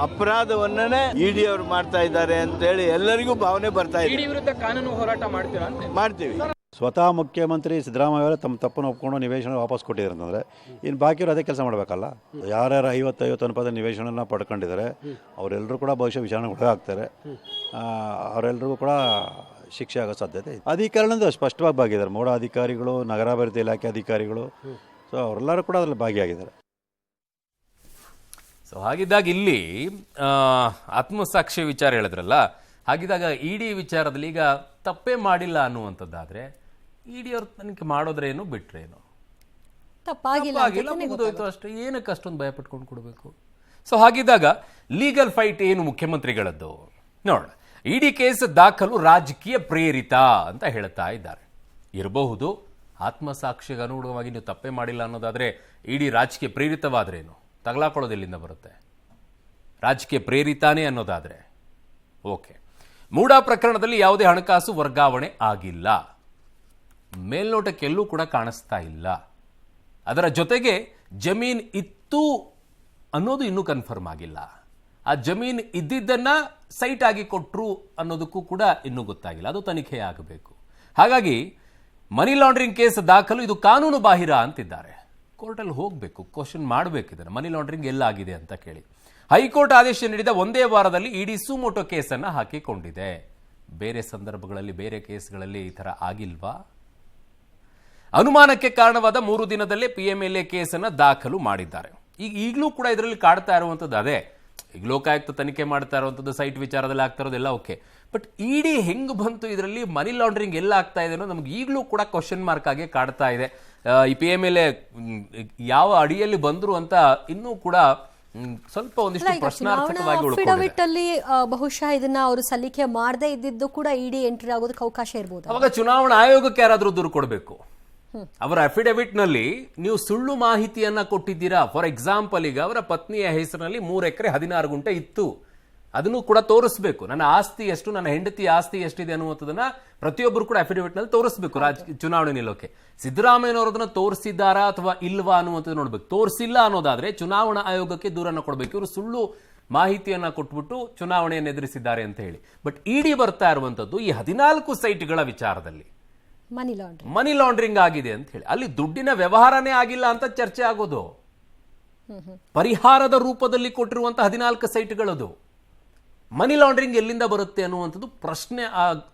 ಅಪರಾಧವನ್ನೇ ಇಡಿ ಅವರು ಮಾಡ್ತಾ ಇದ್ದಾರೆ ಅಂತ ಹೇಳಿ ಎಲ್ಲರಿಗೂ ಭಾವನೆ ಬರ್ತಾ ಇದೆ. ಇಡಿ ವಿರುದ್ಧ ಕಾನೂನು ಹೋರಾಟ ಮಾಡ್ತೀರಾ? ಮಾಡ್ತೀವಿ. ಸ್ವತಃ ಮುಖ್ಯಮಂತ್ರಿ ಸಿದ್ದರಾಮಯ್ಯ ಅವರು ತಮ್ಮ ತಪ್ಪನ್ನು ಒಪ್ಕೊಂಡು ನಿವೇಶನ ವಾಪಸ್ ಕೊಟ್ಟಿದ್ದಾರೆ ಅಂತಂದರೆ ಇನ್ನು ಬಾಕಿಯವರು ಅದೇ ಕೆಲಸ ಮಾಡಬೇಕಲ್ಲ. ಯಾರ್ಯಾರು 50 ಅನುಪಾತ ನಿವೇಶನ ಪಡ್ಕೊಂಡಿದ್ದಾರೆ ಅವರೆಲ್ಲರೂ ಕೂಡ ಬಹುಶಃ ವಿಚಾರಣೆಗೆ ಒಳಗಾಗ್ತಾರೆ. ಅವರೆಲ್ಲರಿಗೂ ಕೂಡ ಶಿಕ್ಷೆ ಆಗೋ ಸಾಧ್ಯತೆ ಇದೆ. ಅಧಿಕಾರಿಗಳಿಂದ ಸ್ಪಷ್ಟವಾಗಿ ಭಾಗಿದ್ದಾರೆ. ಮೂಡ ಅಧಿಕಾರಿಗಳು, ನಗರಾಭಿವೃದ್ಧಿ ಇಲಾಖೆ ಅಧಿಕಾರಿಗಳು, ಸೊ ಅವರೆಲ್ಲರೂ ಕೂಡ ಅದರಲ್ಲಿ ಭಾಗಿಯಾಗಿದ್ದಾರೆ. ಸೊ ಹಾಗಿದ್ದಾಗ ಇಲ್ಲಿ ಆತ್ಮಸಾಕ್ಷಿ ವಿಚಾರ ಹೇಳಿದ್ರಲ್ಲ, ಹಾಗಿದ್ದಾಗ ಇಡಿ ವಿಚಾರದಲ್ಲಿ ಈಗ ತಪ್ಪೇ ಮಾಡಿಲ್ಲ ಅನ್ನುವಂಥದ್ದಾದ್ರೆ ಇಡಿ ಅವ್ರ ತನಿಖೆ ಮಾಡೋದ್ರೇನು ಬಿಟ್ರೇನು? ತಪ್ಪಾಗಿಲ್ಲ, ಮುಗಿದೋಯ್ತು ಅಷ್ಟೇ. ಏನಕ್ಕೆ ಅಷ್ಟೊಂದು ಭಯ ಪಟ್ಕೊಂಡು ಕೊಡಬೇಕು? ಸೊ ಹಾಗಿದ್ದಾಗ ಲೀಗಲ್ ಫೈಟ್ ಏನು ಮುಖ್ಯಮಂತ್ರಿಗಳದ್ದು? ನೋಡ, ಇಡಿ ಕೇಸ್ ದಾಖಲು ರಾಜಕೀಯ ಪ್ರೇರಿತ ಅಂತ ಹೇಳ್ತಾ ಇದ್ದಾರೆ. ಇರಬಹುದು, ಆತ್ಮಸಾಕ್ಷಿಗೆ ಅನುಗುಣವಾಗಿ ನೀವು ತಪ್ಪೇ ಮಾಡಿಲ್ಲ ಅನ್ನೋದಾದ್ರೆ ಇಡಿ ರಾಜಕೀಯ ಪ್ರೇರಿತವಾದ್ರೇನು? ತಗಲಾಕೊಳ್ಳೋದೆಲ್ಲಿಂದ ಬರುತ್ತೆ? ರಾಜಕೀಯ ಪ್ರೇರಿತಾನೇ ಅನ್ನೋದಾದ್ರೆ ಓಕೆ. ಮೂಡಾ ಪ್ರಕರಣದಲ್ಲಿ ಯಾವುದೇ ಹಣಕಾಸು ವರ್ಗಾವಣೆ ಆಗಿಲ್ಲ, ಮೇಲ್ನೋಟಕ್ಕೆಲ್ಲೂ ಕೂಡ ಕಾಣಿಸ್ತಾ ಇಲ್ಲ. ಅದರ ಜೊತೆಗೆ ಜಮೀನ್ ಇತ್ತು ಅನ್ನೋದು ಇನ್ನೂ ಕನ್ಫರ್ಮ್ ಆಗಿಲ್ಲ. ಆ ಜಮೀನ್ ಇದ್ದಿದ್ದನ್ನ ಸೈಟ್ ಆಗಿ ಕೊಟ್ಟರು ಅನ್ನೋದಕ್ಕೂ ಕೂಡ ಇನ್ನೂ ಗೊತ್ತಾಗಿಲ್ಲ, ಅದು ತನಿಖೆ ಆಗಬೇಕು. ಹಾಗಾಗಿ ಮನಿ ಲಾಂಡ್ರಿಂಗ್ ಕೇಸ್ ದಾಖಲು, ಇದು ಕಾನೂನು ಬಾಹಿರ ಅಂತಿದ್ದಾರೆ. ಕೋರ್ಟಲ್ಲಿ ಹೋಗಬೇಕು, ಕ್ವಶನ್ ಮಾಡಬೇಕಿದ್ದಾರೆ, ಮನಿ ಲಾಂಡ್ರಿಂಗ್ ಎಲ್ಲಾಗಿದೆ ಅಂತ ಕೇಳಿ. ಹೈಕೋರ್ಟ್ ಆದೇಶ ನೀಡಿದ ಒಂದೇ ವಾರದಲ್ಲಿ ಇಡಿ ಸುಮೋಟೋ ಕೇಸನ್ನು ಹಾಕಿಕೊಂಡಿದೆ. ಬೇರೆ ಸಂದರ್ಭಗಳಲ್ಲಿ, ಬೇರೆ ಕೇಸ್ಗಳಲ್ಲಿ ಈ ಥರ ಆಗಿಲ್ವಾ? ಅನುಮಾನಕ್ಕೆ ಕಾರಣವಾದ 3 ದಿನದಲ್ಲೇ PMLA ಕೇಸನ್ನು ದಾಖಲು ಮಾಡಿದ್ದಾರೆ. ಈಗಲೂ ಕೂಡ ಇದರಲ್ಲಿ ಕಾಡ್ತಾ ಇರುವಂಥದ್ದು ಅದೇ. ಈಗ ಲೋಕಾಯುಕ್ತ ತನಿಖೆ ಮಾಡ್ತಾ ಇರುವಂಥದ್ದು, ಸೈಟ್ ವಿಚಾರದಲ್ಲಿ ಆಗ್ತಾ ಇರೋದೆಲ್ಲ ಓಕೆ. ಬಟ್ ಇಡಿ ಹೆಂಗ್ ಬಂತು ಇದರಲ್ಲಿ, ಮನಿ ಲಾಂಡ್ರಿಂಗ್ ಎಲ್ಲ ಆಗ್ತಾ ಇದೆ ಅನ್ನೋದು ನಮ್ಗೆ ಈಗಲೂ ಕೂಡ ಕ್ವಶನ್ ಮಾರ್ಕ್ ಆಗಿ ಕಾಡ್ತಾ ಇದೆ. ಈ PMLA ಯಾವ ಅಡಿಯಲ್ಲಿ ಬಂದ್ರು ಅಂತ ಇನ್ನೂ ಕೂಡ ಸ್ವಲ್ಪ ಒಂದಿಷ್ಟು ಪ್ರಶ್ನಾರ್ಥಕವಾಗಿ ಅಫಿಡವಿಟ್ ಅಲ್ಲಿ ಬಹುಶಃ ಇದನ್ನ ಅವರು ಸಲ್ಲಿಕೆ ಮಾಡದೇ ಇದ್ದಿದ್ದು ಕೂಡ ಇಡಿ ಎಂಟ್ರಿ ಆಗೋದಕ್ಕೆ ಅವಕಾಶ ಇರಬಹುದು. ಅವಾಗ ಚುನಾವಣಾ ಆಯೋಗಕ್ಕೆ ಯಾರಾದ್ರೂ ದೂರು ಕೊಡಬೇಕು. ಅವರ ಅಫಿಡವಿಟ್ ನಲ್ಲಿ ನೀವು ಸುಳ್ಳು ಮಾಹಿತಿಯನ್ನ ಕೊಟ್ಟಿದ್ದೀರಾ. ಫಾರ್ ಎಕ್ಸಾಂಪಲ್, ಈಗ ಅವರ ಪತ್ನಿಯ ಹೆಸರಿನಲ್ಲಿ 3 ಎಕರೆ 16 ಗುಂಟೆ ಇತ್ತು, ಅದನ್ನು ಕೂಡ ತೋರಿಸಬೇಕು. ನನ್ನ ಆಸ್ತಿ ಎಷ್ಟು, ನನ್ನ ಹೆಂಡತಿ ಆಸ್ತಿ ಎಷ್ಟಿದೆ ಅನ್ನುವಂಥದ್ದನ್ನ ಪ್ರತಿಯೊಬ್ಬರು ಕೂಡ ಅಫಿಡವಿಟ್ ನಲ್ಲಿ ತೋರಿಸಬೇಕು ಚುನಾವಣೆ ನಿಲ್ಲೋಕೆ. ಸಿದ್ದರಾಮಯ್ಯನವರದನ್ನ ತೋರಿಸಿದ್ದಾರಾ ಅಥವಾ ಇಲ್ವಾ ಅನ್ನುವಂಥದ್ದು ನೋಡ್ಬೇಕು. ತೋರಿಸಿಲ್ಲ ಅನ್ನೋದಾದ್ರೆ ಚುನಾವಣಾ ಆಯೋಗಕ್ಕೆ ದೂರನ್ನ ಕೊಡಬೇಕು. ಇವರು ಸುಳ್ಳು ಮಾಹಿತಿಯನ್ನ ಕೊಟ್ಬಿಟ್ಟು ಚುನಾವಣೆಯನ್ನು ಎದುರಿಸಿದ್ದಾರೆ ಅಂತ ಹೇಳಿ. ಬಟ್ ಇಡಿ ಬರ್ತಾ ಇರುವಂತದ್ದು ಈ 14 ಸೈಟ್ಗಳ ವಿಚಾರದಲ್ಲಿ ಮನಿ ಲಾಂಡ್ರಿಂಗ್ ಆಗಿದೆ ಅಂತ ಹೇಳಿ. ಅಲ್ಲಿ ದುಡ್ಡಿನ ವ್ಯವಹಾರನೇ ಆಗಿಲ್ಲ ಅಂತ ಚರ್ಚೆ ಆಗೋದು. ಪರಿಹಾರದ ರೂಪದಲ್ಲಿ ಕೊಟ್ಟಿರುವಂತಹ 14 ಸೈಟ್ಗಳದು. ಮನಿ ಲಾಂಡ್ರಿಂಗ್ ಎಲ್ಲಿಂದ ಬರುತ್ತೆ ಅನ್ನುವಂಥದ್ದು ಪ್ರಶ್ನೆ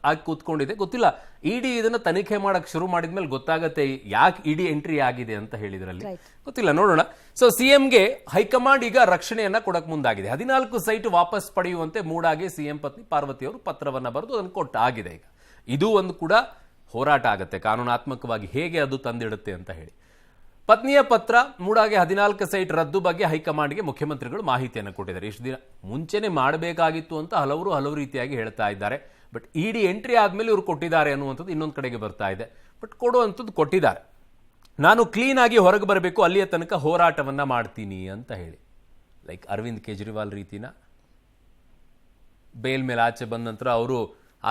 ಆಗಿ ಕೂತ್ಕೊಂಡಿದೆ. ಗೊತ್ತಿಲ್ಲ, ಇಡಿ ಇದನ್ನ ತನಿಖೆ ಮಾಡಕ್ ಶುರು ಮಾಡಿದ್ಮೇಲೆ ಗೊತ್ತಾಗತ್ತೆ ಯಾಕೆ ಇಡಿ ಎಂಟ್ರಿ ಆಗಿದೆ ಅಂತ ಹೇಳಿದ್ರಲ್ಲಿ. ಗೊತ್ತಿಲ್ಲ, ನೋಡೋಣ. ಸೊ ಸಿಎಂಗೆ ಹೈಕಮಾಂಡ್ ಈಗ ರಕ್ಷಣೆಯನ್ನ ಕೊಡಕ್ ಮುಂದಾಗಿದೆ. 14 ಸೈಟ್ ವಾಪಸ್ ಪಡೆಯುವಂತೆ ಮೂಡಾಗೆ ಸಿಎಂ ಪತ್ನಿ ಪಾರ್ವತಿ ಅವರು ಪತ್ರವನ್ನ ಬರೆದು ಅದನ್ನು ಕೊಟ್ಟಾಗಿದೆ. ಈಗ ಇದು ಒಂದು ಕೂಡ ಹೋರಾಟ ಆಗುತ್ತೆ ಕಾನೂನಾತ್ಮಕವಾಗಿ, ಹೇಗೆ ಅದು ತಂದಿಡುತ್ತೆ ಅಂತ ಹೇಳಿ. ಪತ್ನಿಯ ಪತ್ರ ಮೂಡಾಗೆ 14 ಸೈಟ್ ರದ್ದು ಬಗ್ಗೆ ಹೈಕಮಾಂಡ್ಗೆ ಮುಖ್ಯಮಂತ್ರಿಗಳು ಮಾಹಿತಿಯನ್ನು ಕೊಟ್ಟಿದ್ದಾರೆ. ಇಷ್ಟು ದಿನ ಮುಂಚೆನೆ ಮಾಡಬೇಕಾಗಿತ್ತು ಅಂತ ಹಲವು ರೀತಿಯಾಗಿ ಹೇಳ್ತಾ ಇದ್ದಾರೆ. ಬಟ್ ಇಡಿ ಎಂಟ್ರಿ ಆದ್ಮೇಲೆ ಇವರು ಕೊಟ್ಟಿದ್ದಾರೆ ಅನ್ನುವಂಥದ್ದು ಇನ್ನೊಂದು ಕಡೆಗೆ ಬರ್ತಾ ಇದೆ. ಬಟ್ ಕೊಡುವಂಥದ್ದು ಕೊಟ್ಟಿದ್ದಾರೆ. ನಾನು ಕ್ಲೀನ್ ಆಗಿ ಹೊರಗೆ ಬರಬೇಕು, ಅಲ್ಲಿಯ ತನಕ ಹೋರಾಟವನ್ನ ಮಾಡ್ತೀನಿ ಅಂತ ಹೇಳಿ. ಲೈಕ್ ಅರವಿಂದ್ ಕೇಜ್ರಿವಾಲ್ ರೀತಿನ, ಬೇಲ್ ಮೇಲೆ ಆಚೆ ಬಂದ ನಂತರ ಅವರು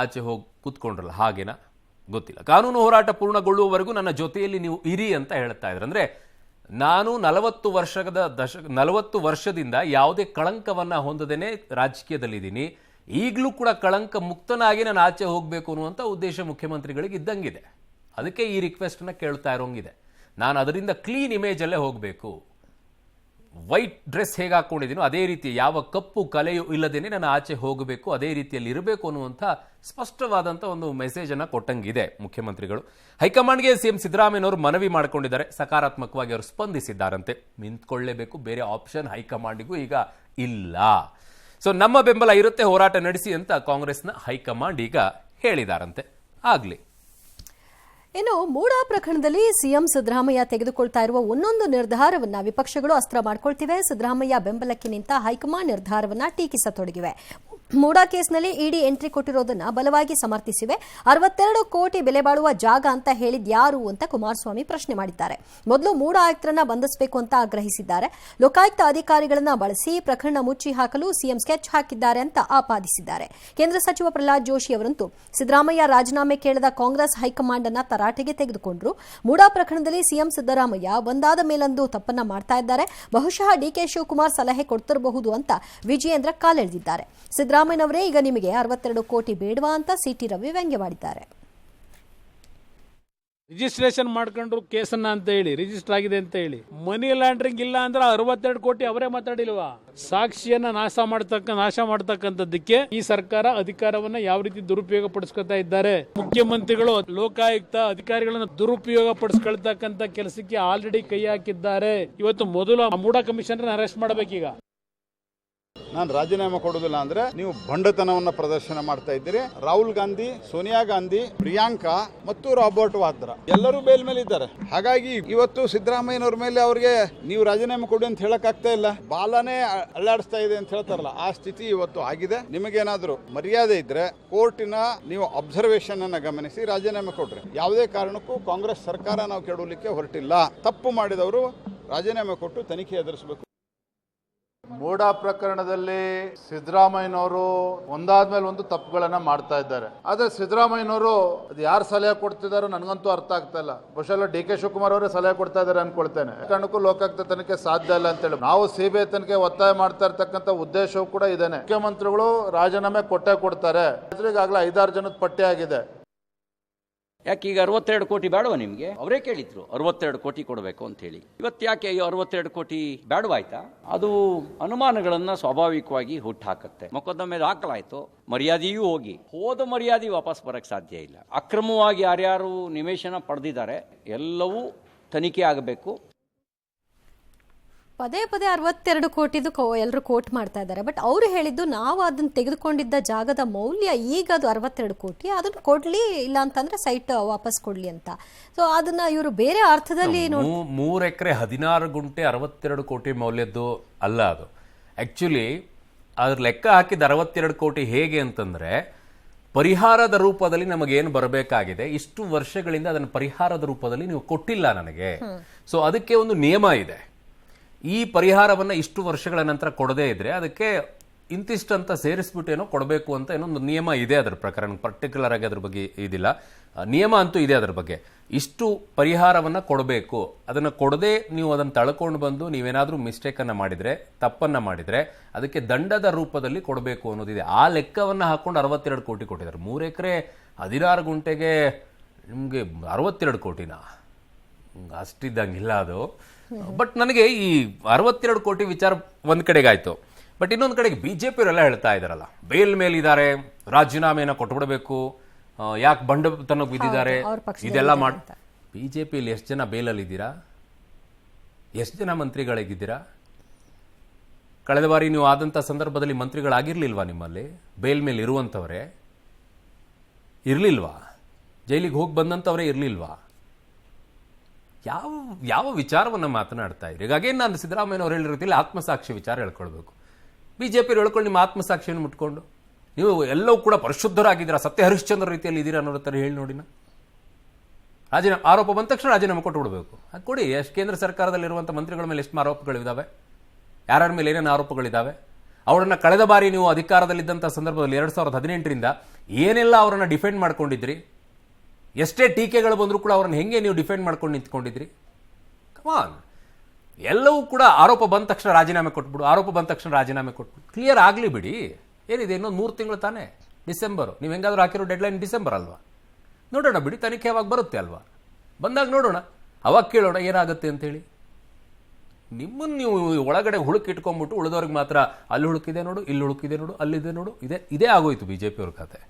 ಆಚೆ ಹೋಗಿ ಕೂತ್ಕೊಂಡ್ರಲ್ಲ, ಹಾಗೇನಾ ಗೊತ್ತಿಲ್ಲ. ಕಾನೂನು ಹೋರಾಟ ಪೂರ್ಣಗೊಳ್ಳುವವರೆಗೂ ನನ್ನ ಜೊತೆಯಲ್ಲಿ ನೀವು ಇರಿ ಅಂತ ಹೇಳ್ತಾ ಇದ್ರು. ಅಂದ್ರೆ ನಾನು 40 ವರ್ಷದಿಂದ ಯಾವುದೇ ಕಳಂಕವನ್ನ ಹೊಂದದೇನೆ ರಾಜಕೀಯದಲ್ಲಿದ್ದೀನಿ, ಈಗಲೂ ಕೂಡ ಕಳಂಕ ಮುಕ್ತನಾಗಿ ನಾನು ಆಚೆ ಹೋಗಬೇಕು ಅನ್ನುವಂಥ ಉದ್ದೇಶ ಮುಖ್ಯಮಂತ್ರಿಗಳಿಗೆ ಇದ್ದಂಗಿದೆ. ಅದಕ್ಕೆ ಈ ರಿಕ್ವೆಸ್ಟ್ ಅನ್ನ ಕೇಳ್ತಾ ಇರೋಂಗಿದೆ. ನಾನು ಅದರಿಂದ ಕ್ಲೀನ್ ಇಮೇಜ್ ಅಲ್ಲೇ ಹೋಗಬೇಕು, ವೈಟ್ ಡ್ರೆಸ್ ಹೇಗೆ ಹಾಕೊಂಡಿದ್ದೀನೋ ಅದೇ ರೀತಿ, ಯಾವ ಕಪ್ಪು ಕಲೆಯೂ ಇಲ್ಲದೇನೆ ನಾನು ಆಚೆ ಹೋಗಬೇಕು, ಅದೇ ರೀತಿಯಲ್ಲಿ ಇರಬೇಕು ಅನ್ನುವಂಥ ಸ್ಪಷ್ಟವಾದಂಥ ಒಂದು ಮೆಸೇಜ್ ಅನ್ನ ಕೊಟ್ಟಂಗಿದೆ ಮುಖ್ಯಮಂತ್ರಿಗಳು. ಹೈಕಮಾಂಡ್ಗೆ ಸಿಎಂ ಸಿದ್ದರಾಮಯ್ಯನವರು ಮನವಿ ಮಾಡಿಕೊಂಡಿದ್ದಾರೆ. ಸಕಾರಾತ್ಮಕವಾಗಿ ಅವರು ಸ್ಪಂದಿಸಿದ್ದಾರಂತೆ. ನಿಂತ್ಕೊಳ್ಳೇಬೇಕು, ಬೇರೆ ಆಪ್ಷನ್ ಹೈಕಮಾಂಡಿಗೂ ಈಗ ಇಲ್ಲ. ಸೊ ನಮ್ಮ ಬೆಂಬಲ ಇರುತ್ತೆ, ಹೋರಾಟ ನಡೆಸಿ ಅಂತ ಕಾಂಗ್ರೆಸ್ನ ಹೈಕಮಾಂಡ್ ಈಗ ಹೇಳಿದಾರಂತೆ. ಆಗ್ಲಿ. ಇನ್ನು ಮೂಡಾ ಪ್ರಕರಣದಲ್ಲಿ ಸಿಎಂ ಸಿದ್ದರಾಮಯ್ಯ ತೆಗೆದುಕೊಳ್ತಾ ಇರುವ ಒಂದೊಂದು ನಿರ್ಧಾರವನ್ನ ವಿಪಕ್ಷಗಳು ಅಸ್ತ್ರ ಮಾಡ್ಕೊಳ್ತಿವೆ. ಸಿದ್ದರಾಮಯ್ಯ ಬೆಂಬಲಕ್ಕೆ ನಿಂತ ಹೈಕಮಾಂಡ್ ನಿರ್ಧಾರವನ್ನ ಟೀಕಿಸತೊಡಗಿವೆ. ಮೂಡಾ ಕೇಸ್ನಲ್ಲಿ ಇಡಿ ಎಂಟ್ರಿ ಕೊಟ್ಟಿರೋದನ್ನ ಬಲವಾಗಿ ಸಮರ್ಥಿಸಿವೆ. 62 ಕೋಟಿ ಬೆಲೆ ಬಾಳುವ ಜಾಗ ಅಂತ ಹೇಳಿದ್ ಯಾರು ಅಂತ ಕುಮಾರಸ್ವಾಮಿ ಪ್ರಶ್ನೆ ಮಾಡಿದ್ದಾರೆ. ಮೊದಲು ಮೂಡಾ ಆಯುಕ್ತರನ್ನ ಬಂಧಿಸಬೇಕು ಅಂತ ಆಗ್ರಹಿಸಿದ್ದಾರೆ. ಲೋಕಾಯುಕ್ತ ಅಧಿಕಾರಿಗಳನ್ನ ಬಳಸಿ ಪ್ರಕರಣ ಮುಚ್ಚಿ ಹಾಕಲು ಸಿಎಂ ಸ್ಕೆಚ್ ಹಾಕಿದ್ದಾರೆ ಅಂತ ಆಪಾದಿಸಿದ್ದಾರೆ. ಕೇಂದ್ರ ಸಚಿವ ಪ್ರಹ್ಲಾದ್ ಜೋಶಿ ಅವರಂತೂ ಸಿದ್ದರಾಮಯ್ಯ ರಾಜೀನಾಮೆ ಕೇಳಿದ ಕಾಂಗ್ರೆಸ್ ಹೈಕಮಾಂಡ್ ಅನ್ನ ತರಾಟೆಗೆ ತೆಗೆದುಕೊಂಡ್ರು. ಮೂಡಾ ಪ್ರಕರಣದಲ್ಲಿ ಸಿಎಂ ಸಿದ್ದರಾಮಯ್ಯ ಒಂದಾದ ಮೇಲೊಂದು ತಪ್ಪನ್ನ ಮಾಡ್ತಾ ಇದ್ದಾರೆ. ಬಹುಶಃ ಡಿಕೆ ಶಿವಕುಮಾರ್ ಸಲಹೆ ಕೊಡ್ತಿರಬಹುದು ಅಂತ ವಿಜಯೇಂದ್ರ ಕಾಲೆಳೆದಿದ್ದಾರೆ. ಸಿದ್ದರಾಮಯ್ಯನವರೇ ಈಗ ನಿಮಗೆ 62 ಕೋಟಿ ಬೇಡವಾ ಅಂತ ಸಿಟಿ ರವಿ ವ್ಯಂಗ್ಯ ಮಾಡಿದ್ದಾರೆ. ರಿಜಿಸ್ಟ್ರೇಷನ್ ಮಾಡ್ಕೊಂಡ್ರು ಕೇಸನ್ನ ಅಂತ ಹೇಳಿ, ರಿಜಿಸ್ಟರ್ ಆಗಿದೆ ಅಂತ ಹೇಳಿ, ಮನಿ ಲಾಂಡ್ರಿಂಗ್ ಇಲ್ಲ ಅಂದ್ರೆ 62 ಕೋಟಿ ಅವರೇ ಮಾತಾಡಿಲ್ವಾ? ಸಾಕ್ಷಿಯನ್ನ ನಾಶ ಮಾಡ್ತಕ್ಕಂಥದ್ದಕ್ಕೆ ಈ ಸರ್ಕಾರ ಅಧಿಕಾರವನ್ನ ಯಾವ ರೀತಿ ದುರುಪಯೋಗ ಪಡಿಸ್ಕೊತಾ ಇದ್ದಾರೆ. ಮುಖ್ಯಮಂತ್ರಿಗಳು ಲೋಕಾಯುಕ್ತ ಅಧಿಕಾರಿಗಳನ್ನ ದುರುಪಯೋಗ ಪಡಿಸ್ಕೊಳ್ತಕ್ಕಂಥ ಕೆಲಸಕ್ಕೆ ಆಲ್ರೆಡಿ ಕೈ ಹಾಕಿದ್ದಾರೆ. ಇವತ್ತು ಮೊದಲು ಮೂಡಾ ಕಮಿಷನರ್ ಅರೆಸ್ಟ್ ಮಾಡಬೇಕೀಗ. ನಾನು ರಾಜೀನಾಮೆ ಕೊಡುವುದಿಲ್ಲ ಅಂದ್ರೆ ನೀವು ಬಂಡತನವನ್ನ ಪ್ರದರ್ಶನ ಮಾಡ್ತಾ ಇದ್ದೀರಿ. ರಾಹುಲ್ ಗಾಂಧಿ, ಸೋನಿಯಾ ಗಾಂಧಿ, ಪ್ರಿಯಾಂಕಾ ಮತ್ತು ರಾಬರ್ಟ್ ವಾದ್ರಾ ಎಲ್ಲರೂ ಬೇಲ್ ಮೇಲೆ ಇದ್ದಾರೆ. ಹಾಗಾಗಿ ಇವತ್ತು ಸಿದ್ದರಾಮಯ್ಯನವ್ರ ಮೇಲೆ ಅವ್ರಿಗೆ ನೀವು ರಾಜೀನಾಮೆ ಕೊಡಿ ಅಂತ ಹೇಳಕ್ ಆಗ್ತಾ ಇಲ್ಲ. ಬಾಲನೇ ಅಲ್ಲಾಡಿಸ್ತಾ ಇದೆ ಅಂತ ಹೇಳ್ತಾರಲ್ಲ, ಆ ಸ್ಥಿತಿ ಇವತ್ತು ಆಗಿದೆ. ನಿಮಗೇನಾದ್ರೂ ಮರ್ಯಾದೆ ಇದ್ರೆ ಕೋರ್ಟಿನ ನೀವು ಅಬ್ಸರ್ವೇಷನ್ ಅನ್ನ ಗಮನಿಸಿ ರಾಜೀನಾಮೆ ಕೊಡ್ರಿ. ಯಾವುದೇ ಕಾರಣಕ್ಕೂ ಕಾಂಗ್ರೆಸ್ ಸರ್ಕಾರ ನಾವು ಕೆಡವಲಿಕ್ಕೆ ಹೊರಟಿಲ್ಲ. ತಪ್ಪು ಮಾಡಿದವರು ರಾಜೀನಾಮೆ ಕೊಟ್ಟು ತನಿಖೆ ಎದುರಿಸಬೇಕು. ಮೂಡ ಪ್ರಕರಣದಲ್ಲಿ ಸಿದ್ದರಾಮಯ್ಯನವರು ಒಂದಾದ್ಮೇಲೆ ಒಂದು ತಪ್ಪುಗಳನ್ನ ಮಾಡ್ತಾ ಇದ್ದಾರೆ. ಆದ್ರೆ ಸಿದ್ದರಾಮಯ್ಯನವರು ಅದು ಯಾರು ಸಲಹೆ ಕೊಡ್ತಿದಾರೋ ನನಗಂತೂ ಅರ್ಥ ಆಗ್ತಾ ಇಲ್ಲ. ಬಹುಶಃ DK ಶಿವಕುಮಾರ್ ಅವರೇ ಸಲಹೆ ಕೊಡ್ತಾ ಇದ್ದಾರೆ ಅನ್ಕೊಳ್ತೇನೆ. ಕಾರಣಕ್ಕೂ ಲೋಕಾಯುಕ್ತ ತನಿಖೆ ಸಾಧ್ಯ ಇಲ್ಲ ಅಂತ ಹೇಳಿ ನಾವು CBI ತನಿಖೆ ಒತ್ತಾಯ ಮಾಡ್ತಾ ಇರ್ತಕ್ಕಂಥ ಉದ್ದೇಶವೂ ಕೂಡ ಇದೇನೆ. ಮುಖ್ಯಮಂತ್ರಿಗಳು ರಾಜೀನಾಮೆ ಕೊಟ್ಟೇ ಕೊಡ್ತಾರೆ. ಈಗಾಗಲೇ 5-6 ಜನದ ಪಟ್ಟಿ ಆಗಿದೆ. ಯಾಕೆ ಈಗ 62 ಕೋಟಿ ಬೇಡವಾ ನಿಮಗೆ? ಅವರೇ ಕೇಳಿದ್ರು 62 ಕೋಟಿ ಕೊಡಬೇಕು ಅಂತ ಹೇಳಿ. ಇವತ್ತು ಯಾಕೆ 62 ಕೋಟಿ ಬೇಡವಾಯ್ತಾ? ಅದು ಅನುಮಾನಗಳನ್ನ ಸ್ವಾಭಾವಿಕವಾಗಿ ಹುಟ್ಟಾಕತ್ತೆ. ಮೊಕದ್ದಮೆ ದಾಖಲಾಯ್ತು, ಮರ್ಯಾದೆಯೂ ಹೋದ ಮರ್ಯಾದೆ ವಾಪಸ್ ಬರಕ್ಕೆ ಸಾಧ್ಯ ಇಲ್ಲ. ಅಕ್ರಮವಾಗಿ ಯಾರ್ಯಾರು ನಿವೇಶನ ಪಡೆದಿದ್ದಾರೆ ಎಲ್ಲವೂ ತನಿಖೆ ಆಗಬೇಕು. ಪದೇ 62 ಕೋಟಿದು ಎಲ್ಲರೂ ಕೋಟ್ ಮಾಡ್ತಾ ಇದ್ದಾರೆ. ಬಟ್ ಅವರು ಹೇಳಿದ್ದು ನಾವು ಅದನ್ನು ತೆಗೆದುಕೊಂಡಿದ್ದ ಜಾಗದ ಮೌಲ್ಯ ಈಗ ಅದು 62 ಕೋಟಿ, ಅದನ್ನು ಕೊಡ್ಲಿ, ಇಲ್ಲ ಅಂತಂದ್ರೆ ಸೈಟ್ ವಾಪಸ್ ಕೊಡ್ಲಿ ಅಂತ. ಸೊ ಅದನ್ನ ಇವರು ಬೇರೆ ಅರ್ಥದಲ್ಲಿ 3 ಎಕರೆ 16 ಗುಂಟೆ 62 ಕೋಟಿ ಮೌಲ್ಯದ್ದು ಅಲ್ಲ ಅದು. ಆಕ್ಚುಲಿ ಅದ್ರ ಲೆಕ್ಕ ಹಾಕಿದ 62 ಕೋಟಿ ಹೇಗೆ ಅಂತಂದ್ರೆ ಪರಿಹಾರದ ರೂಪದಲ್ಲಿ ನಮಗೇನು ಬರಬೇಕಾಗಿದೆ, ಇಷ್ಟು ವರ್ಷಗಳಿಂದ ಅದನ್ನು ಪರಿಹಾರದ ರೂಪದಲ್ಲಿ ನೀವು ಕೊಟ್ಟಿಲ್ಲ ನನಗೆ. ಸೊ ಅದಕ್ಕೆ ಒಂದು ನಿಯಮ ಇದೆ. ಈ ಪರಿಹಾರವನ್ನ ಇಷ್ಟು ವರ್ಷಗಳ ನಂತರ ಕೊಡದೇ ಇದ್ರೆ ಅದಕ್ಕೆ ಇಂತಿಷ್ಟಂತ ಸೇರಿಸ್ಬಿಟ್ಟೇನೋ ಕೊಡಬೇಕು ಅಂತ ಏನೊಂದು ನಿಯಮ ಇದೆ. ಅದರ ಪ್ರಕಾರ ಪರ್ಟಿಕ್ಯುಲರ್ ಆಗಿ ಅದ್ರ ಬಗ್ಗೆ ಇದಿಲ್ಲ, ನಿಯಮ ಅಂತೂ ಇದೆ ಅದರ ಬಗ್ಗೆ. ಇಷ್ಟು ಪರಿಹಾರವನ್ನ ಕೊಡಬೇಕು, ಅದನ್ನ ಕೊಡದೆ ನೀವು ಅದನ್ನು ತಳ್ಕೊಂಡು ಬಂದು ನೀವೇನಾದ್ರೂ ಮಿಸ್ಟೇಕ್ ಅನ್ನ ಮಾಡಿದ್ರೆ, ತಪ್ಪನ್ನ ಮಾಡಿದ್ರೆ ಅದಕ್ಕೆ ದಂಡದ ರೂಪದಲ್ಲಿ ಕೊಡಬೇಕು ಅನ್ನೋದಿದೆ. ಆ ಲೆಕ್ಕವನ್ನ ಹಾಕೊಂಡು 62 ಕೋಟಿ ಕೊಟ್ಟಿದ್ದಾರೆ. 3 ಎಕರೆ 16 ಗುಂಟೆಗೆ ನಿಮ್ಗೆ 62 ಕೋಟಿನ ಅಷ್ಟಿದ್ದಂಗಿಲ್ಲ ಅದು. ಬಟ್ ನನಗೆ ಈ 62 ಕೋಟಿ ವಿಚಾರ ಒಂದ್ ಕಡೆಗಾಯ್ತು. ಬಟ್ ಇನ್ನೊಂದು ಕಡೆಗೆ ಬಿಜೆಪಿ ಅವರೆಲ್ಲ ಹೇಳ್ತಾ ಇದಾರಲ್ಲ, ಬೇಲ್ ಮೇಲಿದ್ದಾರೆ, ರಾಜೀನಾಮೆನ ಕೊಟ್ಬಿಡಬೇಕು, ಯಾಕೆ ಬಂಡತನಕ್ಕೆ ಬಿದ್ದಿದ್ದಾರೆ, ಇದೆಲ್ಲ ಮಾಡಿ. ಬಿಜೆಪಿಯಲ್ಲಿ ಎಷ್ಟು ಜನ ಬೇಲಲ್ಲಿ ಇದ್ದೀರಾ? ಎಷ್ಟು ಜನ ಮಂತ್ರಿಗಳಿಗಿದ್ದೀರಾ? ಕಳೆದ ಬಾರಿ ನೀವು ಆದಂತ ಸಂದರ್ಭದಲ್ಲಿ ಮಂತ್ರಿಗಳಾಗಿರ್ಲಿಲ್ವಾ? ನಿಮ್ಮಲ್ಲಿ ಬೇಲ್ ಮೇಲೆ ಇರುವಂತವರೇ ಇರ್ಲಿಲ್ವಾ? ಜೈಲಿಗೆ ಹೋಗಿ ಬಂದಂತವರೇ ಇರ್ಲಿಲ್ವಾ? ಯಾವ ವಿಚಾರವನ್ನು ಮಾತನಾಡ್ತಾ ಇದ್ರಿ? ಹೀಗಾಗಿ ನಾನು ಸಿದ್ದರಾಮಯ್ಯನವ್ರು ಹೇಳಿರ್ತಿಲ್ಲ, ಆತ್ಮಸಾಕ್ಷಿ ವಿಚಾರ ಹೇಳ್ಕೊಳ್ಬೇಕು. ಬಿಜೆಪಿ ಹೇಳ್ಕೊಂಡು ನಿಮ್ಮ ಆತ್ಮಸಾಕ್ಷಿಯನ್ನು ಮುಟ್ಕೊಂಡು ನೀವು ಎಲ್ಲವೂ ಕೂಡ ಪರಿಶುದ್ಧರಾಗಿದ್ದೀರಾ, ಸತ್ಯ ಹರಿಶ್ಚಂದ್ರ ರೀತಿಯಲ್ಲಿ ಇದ್ದೀರಾ ಅನ್ನೋ ಥರ ಹೇಳಿ ನೋಡಿನ. ಆರೋಪ ಬಂದ ತಕ್ಷಣ ರಾಜೀನಾಮೆ ಕೊಟ್ಟು ಬಿಡಬೇಕು. ಅದು ಕೊಡಿ. ಎಷ್ಟು ಕೇಂದ್ರ ಸರ್ಕಾರದಲ್ಲಿರುವಂಥ ಮಂತ್ರಿಗಳ ಮೇಲೆ ಎಷ್ಟು ಆರೋಪಗಳಿದ್ದಾವೆ, ಯಾರ್ಯಾರ ಮೇಲೆ ಏನೇನು ಆರೋಪಗಳಿದ್ದಾವೆ, ಅವರನ್ನ ಕಳೆದ ಬಾರಿ ನೀವು ಅಧಿಕಾರದಲ್ಲಿದ್ದಂಥ ಸಂದರ್ಭದಲ್ಲಿ 2018ರಿಂದ ಏನೆಲ್ಲ ಅವರನ್ನ ಡಿಫೆಂಡ್ ಮಾಡ್ಕೊಂಡಿದ್ರಿ, ಎಷ್ಟೇ ಟೀಕೆಗಳು ಬಂದರೂ ಕೂಡ ಅವ್ರನ್ನ ಹೆಂಗೆ ನೀವು ಡಿಫೆಂಡ್ ಮಾಡ್ಕೊಂಡು ನಿಂತ್ಕೊಂಡಿದ್ರಿ? ಕಮಾನ್, ಎಲ್ಲವೂ ಕೂಡ ಆರೋಪ ಬಂದ ತಕ್ಷಣ ರಾಜೀನಾಮೆ ಕೊಟ್ಬಿಡು, ಆರೋಪ ಬಂದ ತಕ್ಷಣ ರಾಜೀನಾಮೆ ಕೊಟ್ಬಿಡು, ಕ್ಲಿಯರ್ ಆಗಲಿ ಬಿಡಿ. ಏನಿದೆ, ಇನ್ನೊಂದು 3 ತಿಂಗಳು ತಾನೇ, ಡಿಸೆಂಬರ್. ನೀವು ಹೆಂಗಾದ್ರೂ ಹಾಕಿರೋ ಡೆಡ್ಲೈನ್ ಡಿಸೆಂಬರ್ ಅಲ್ವಾ? ನೋಡೋಣ ಬಿಡಿ, ತನಿಖೆ ಯಾವಾಗ ಬರುತ್ತೆ ಅಲ್ವಾ? ಬಂದಾಗ ನೋಡೋಣ, ಅವಾಗ ಕೇಳೋಣ ಏನಾಗುತ್ತೆ ಅಂತೇಳಿ. ನಿಮ್ಮನ್ನು ನೀವು ಒಳಗಡೆ ಹುಳುಕ್ ಇಟ್ಕೊಂಡ್ಬಿಟ್ಟು ಉಳಿದವ್ರಿಗೆ ಮಾತ್ರ ಅಲ್ಲಿ ಹುಳುಕಿದೆ ನೋಡು, ಇಲ್ಲಿ ಹುಳುಕಿದೆ ನೋಡು, ಅಲ್ಲಿದೆ ನೋಡು, ಇದೇ ಆಗೋಯ್ತು ಬಿಜೆಪಿ ಅವ್ರ ಕತೆ.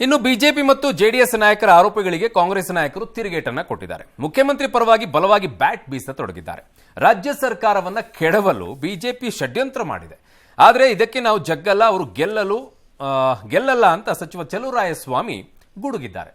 ಇನ್ನು ಬಿಜೆಪಿ ಮತ್ತು ಜೆಡಿಎಸ್ ನಾಯಕರ ಆರೋಪಗಳಿಗೆ ಕಾಂಗ್ರೆಸ್ ನಾಯಕರು ತಿರುಗೇಟನ್ನ ಕೊಟ್ಟಿದ್ದಾರೆ. ಮುಖ್ಯಮಂತ್ರಿ ಪರವಾಗಿ ಬಲವಾಗಿ ಬ್ಯಾಟ್ ಬೀಸತೊಡಗಿದ್ದಾರೆ. ರಾಜ್ಯ ಸರ್ಕಾರವನ್ನ ಕೆಡವಲು ಬಿಜೆಪಿ ಷಡ್ಯಂತ್ರ ಮಾಡಿದೆ, ಆದರೆ ಇದಕ್ಕೆ ನಾವು ಜಗ್ಗಲ್ಲ, ಅವರು ಗೆಲ್ಲಲ್ಲ ಅಂತ ಸಚಿವ ಚಲುವರಾಯಸ್ವಾಮಿ ಗುಡುಗಿದ್ದಾರೆ.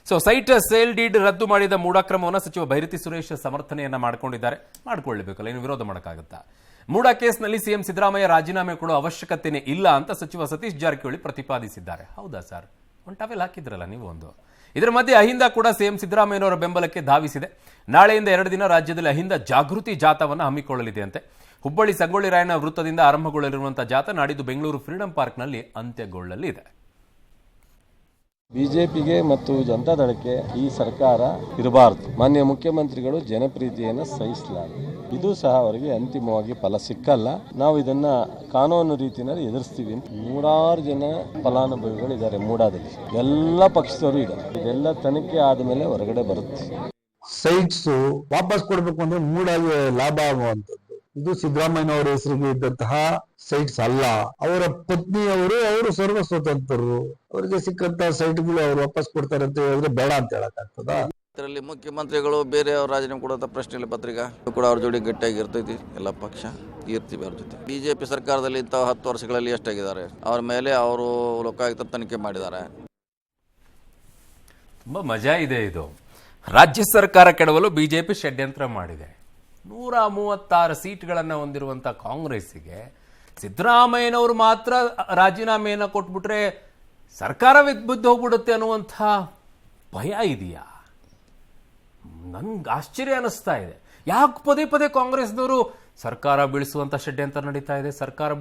ಸೊ ಸೈಟ್ ಸೇಲ್ ಡೀಡ್ ರದ್ದು ಮಾಡಿದ ಮೂಢಾಕ್ರಮವನ್ನು ಸಚಿವ ಭೈರತಿ ಸುರೇಶ್ ಸಮರ್ಥನೆಯನ್ನ ಮಾಡ್ಕೊಂಡಿದ್ದಾರೆ. ಮಾಡ್ಕೊಳ್ಳಬೇಕಲ್ಲ, ಇನ್ನು ವಿರೋಧ ಮಾಡೋಕ್ಕಾಗುತ್ತಾ? ಮೂಡಾ ಕೇಸ್ನಲ್ಲಿ ಸಿಎಂ ಸಿದ್ದರಾಮಯ್ಯ ರಾಜೀನಾಮೆ ಕೊಡೋ ಅವಶ್ಯಕತೆನೇ ಇಲ್ಲ ಅಂತ ಸಚಿವ ಸತೀಶ್ ಜಾರಕಿಹೊಳಿ ಪ್ರತಿಪಾದಿಸಿದ್ದಾರೆ. ಹೌದಾ ಸರ್? ಒಂದು ಟವೆಲ್ ಹಾಕಿದ್ರಲ್ಲ ನೀವು ಒಂದು. ಇದರ ಮಧ್ಯೆ ಅಹಿಂದ ಕೂಡ ಸಿಎಂ ಸಿದ್ದರಾಮಯ್ಯನವರ ಬೆಂಬಲಕ್ಕೆ ಧಾವಿಸಿದೆ. ನಾಳೆಯಿಂದ 2 ದಿನ ರಾಜ್ಯದಲ್ಲಿ ಅಹಿಂದ ಜಾಗೃತಿ ಜಾಥಾವನ್ನು ಹಮ್ಮಿಕೊಳ್ಳಲಿದೆ ಅಂತೆ. ಹುಬ್ಬಳ್ಳಿ ಸಂಗೊಳ್ಳಿ ರಾಯಣ್ಣ ವೃತ್ತದಿಂದ ಆರಂಭಗೊಳ್ಳಲಿರುವಂತಹ ಜಾಥಾ ನಾಡಿದ್ದು ಬೆಂಗಳೂರು ಫ್ರೀಡಂ ಪಾರ್ಕ್ನಲ್ಲಿ ಅಂತ್ಯಗೊಳ್ಳಲಿದೆ. ಬಿಜೆಪಿಗೆ ಮತ್ತು ಜನತಾದಳಕ್ಕೆ ಈ ಸರ್ಕಾರ ಇರಬಾರದು. ಮಾನ್ಯ ಮುಖ್ಯಮಂತ್ರಿಗಳು ಜನಪ್ರೀತಿಯನ್ನು ಸಹಿಸಲಾರರು. ಇದು ಸಹ ಅವರಿಗೆ ಅಂತಿಮವಾಗಿ ಫಲ ಸಿಕ್ಕಲ್ಲ. ನಾವು ಇದನ್ನ ಕಾನೂನು ರೀತಿಯಲ್ಲಿ ಎದುರಿಸ್ತೀವಿ. 100 ಜನ ಫಲಾನುಭವಿಗಳಿದ್ದಾರೆ ಮೂಡಾದಲ್ಲಿ, ಎಲ್ಲ ಪಕ್ಷದವರು ಇದ್ದಾರೆ. ಇದೆಲ್ಲ ತನಿಖೆ ಆದಮೇಲೆ ಹೊರಗಡೆ ಬರುತ್ತೆ. ಸೈಟ್ಸ್ ವಾಪಸ್ ಕೊಡಬೇಕು ಅಂದ್ರೆ ಮೂಡಾಗೆ ಲಾಭ ಆಗುವಂಥದ್ದು. ಇದು ಸಿದ್ದರಾಮಯ್ಯನವರ ಹೆಸರಿಗೆ ಇದ್ದಂತಹ ಸೈಟ್ಸ್ ಅಲ್ಲ. ಅವರ ಪತ್ನಿಯವರು ಸರ್ವ ಸ್ವತಂತ್ರರು. ಅವರಿಗೆ ಸಿಕ್ಕಂತಹ ಸೈಟ್ಗಳು ಅವ್ರು ವಾಪಸ್ ಕೊಡ್ತಾರೆ ಅಂತ ಹೇಳಿದ್ರೆ ಬೇಡ ಅಂತ ಹೇಳಕ್ಕಾಗ್ತದ? ಇದರಲ್ಲಿ ಮುಖ್ಯಮಂತ್ರಿಗಳು ಬೇರೆಯವ್ರ ರಾಜೀನಾಮೆ ಕೊಡುವಂತ ಪ್ರಶ್ನೆ ಇಲ್ಲ. ಪತ್ರಿಕಾ ಕೂಡ ಅವ್ರ ಜೋಡಿ ಗಟ್ಟಿಯಾಗಿ ಇರ್ತೈತಿ. ಎಲ್ಲ ಪಕ್ಷ ಇರ್ತೀವಿ ಅವ್ರ ಜೊತೆ. ಬಿಜೆಪಿ ಸರ್ಕಾರದಲ್ಲಿ ಇಂಥ 10 ವರ್ಷಗಳಲ್ಲಿ ಎಷ್ಟಾಗಿದ್ದಾರೆ, ಅವ್ರ ಮೇಲೆ ಅವರು ಲೋಕಾಯುಕ್ತ ತನಿಖೆ ಮಾಡಿದ್ದಾರೆ. ತುಂಬಾ ಮಜಾ ಇದೆ ಇದು. ರಾಜ್ಯ ಸರ್ಕಾರ ಕೆಡವಲು ಬಿಜೆಪಿ ಷಡ್ಯಂತ್ರ ಮಾಡಿದೆ. 136 ಸೀಟ್ಗಳನ್ನು ಹೊಂದಿರುವಂತಹ ಕಾಂಗ್ರೆಸ್ಸಿಗೆ ಸಿದ್ದರಾಮಯ್ಯನವರು ಮಾತ್ರ ರಾಜೀನಾಮೆಯನ್ನು ಕೊಟ್ಬಿಟ್ರೆ ಸರ್ಕಾರ ಬಿದ್ದು ಹೋಗ್ಬಿಡುತ್ತೆ ಅನ್ನುವಂಥ ಭಯ ಇದೆಯಾ? ನನ್ಗೆ ಆಶ್ಚರ್ಯ ಅನಿಸ್ತಾ ಇದೆ. ಯಾಕೆ ಪದೇ ಪದೇ ಕಾಂಗ್ರೆಸ್ನವರು ಸರ್ಕಾರ ಬೀಳಿಸುವಂಥ ಷಡ್ಯಂತ್ರ ನಡೀತಾ ಇದೆ, ಸರ್ಕಾರ